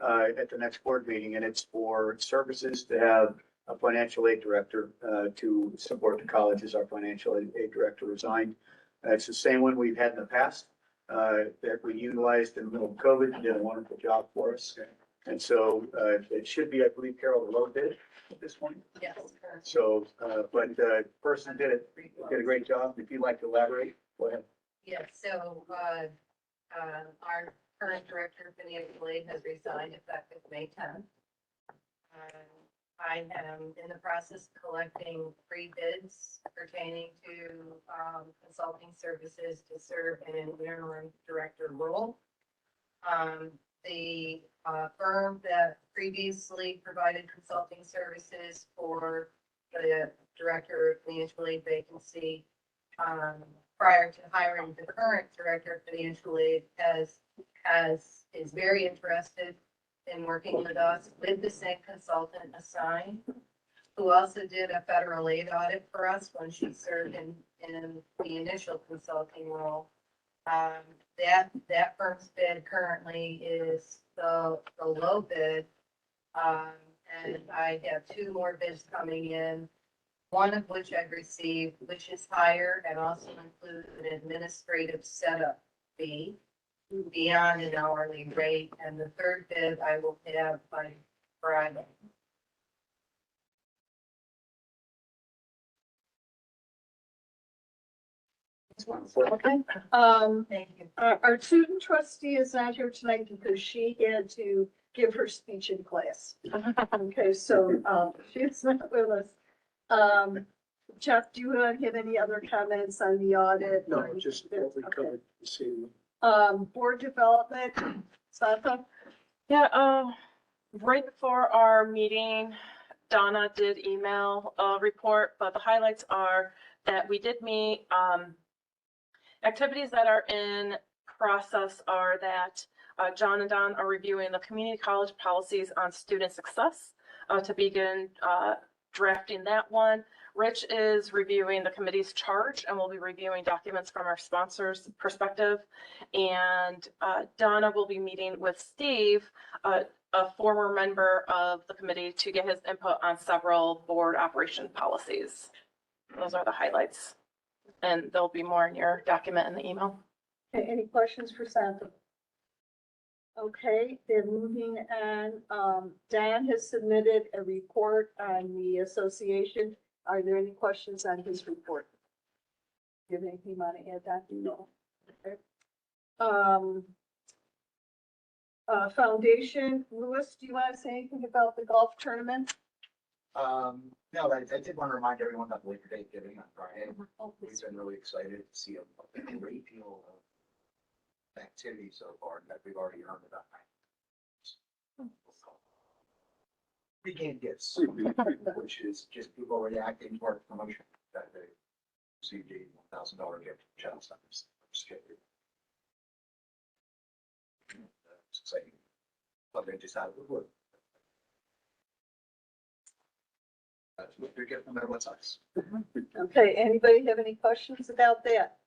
at the next board meeting. And it's for services to have a financial aid director to support the college as our financial aid director resigned. It's the same one we've had in the past that we utilized in the middle of COVID and did a wonderful job for us. And so it should be, I believe, Carol, the low bid at this point. Yes. So, but the person did a great job. If you'd like to elaborate, go ahead. Yes, so, our current director of financial aid has resigned effective May 10th. I am in the process of collecting free bids pertaining to, consulting services to serve in an interim director role. The firm that previously provided consulting services for the director of financial aid vacancy, prior to hiring the current director of financial aid, is very interested in working with us with the same consultant assigned, who also did a federal aid audit for us when she served in the initial consulting role. That firm's bid currently is the low bid. And I have two more bids coming in, one of which I've received, which is higher and also includes an administrative setup fee beyond an hourly rate. And the third bid I will have by Friday. Okay, Thank you. our student trustee is not here tonight because she had to give her speech in class. Okay, so, she's not with us. Jeff, do you have any other comments on the audit? No, just what we covered this evening. Board development, Sasha? Yeah, right before our meeting, Donna did email a report, but the highlights are that we did meet. Activities that are in process are that John and Don are reviewing the community college policies on student success to begin drafting that one. Rich is reviewing the committee's charge and will be reviewing documents from our sponsors' perspective. And Donna will be meeting with Steve, a former member of the committee, to get his input on several board operation policies. Those are the highlights. And there'll be more in your document in the email. Okay, any questions for Santa? Okay, then moving on, Dan has submitted a report on the association. Are there any questions on his report? Do you have anything you want to add, Dan? No. Okay. Foundation, Louis, do you want to say anything about the golf tournament? No, I did want to remind everyone about the Labor Day giving on Friday. We've been really excited to see a great deal of activity so far that we've already earned about. Pre-game gifts, which is just people reacting to our promotion that they received a $1,000 gift from Channel Centers. It's exciting. But they just out of the wood. That's what we get no matter what size. Okay, anybody have any questions about that?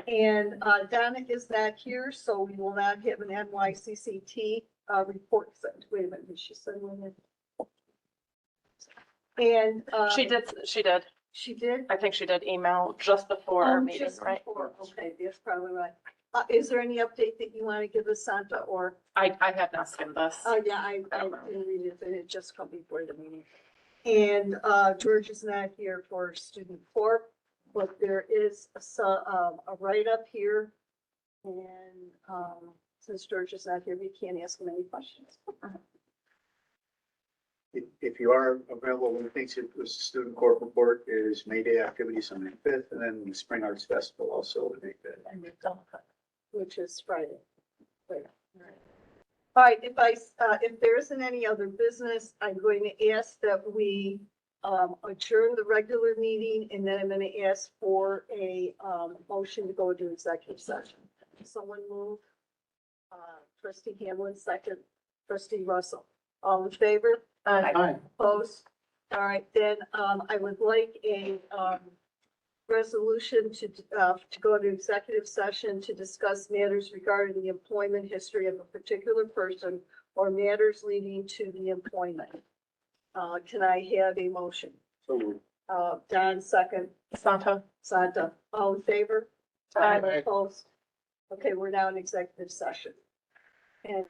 And Donna is not here, so we will not have an NYCCT report. Wait a minute, did she send one in? And She did. She did? I think she did email just before our meeting, Just right? before. Okay, that's probably right. Is there any update that you want to give us, Santa, or? I have not skimmed this. Oh, yeah, I didn't read it, and it just come before the meeting. And, George is not here for student corp, but there is a write-up here. And, since George is not here, we can't ask him any questions. If you are available, one of the things that was student court report is May Day activities on May 5th, and then the Spring Arts Festival also on May 5th. Which is Friday. Right. All right, if there isn't any other business, I'm going to ask that we adjourn the regular meeting, and then I'm going to ask for a motion to go into executive session. Someone move. Trustee Hamlin, second. Trustee Russell. All in favor? Aye. Opposed? All right, then I would like a resolution to go into executive session to discuss matters regarding the employment history of a particular person or matters leading to the employment. Can I have a motion? So Don, second. Santa. Santa, all in favor? Aye. Opposed? Okay, we're now in executive session. And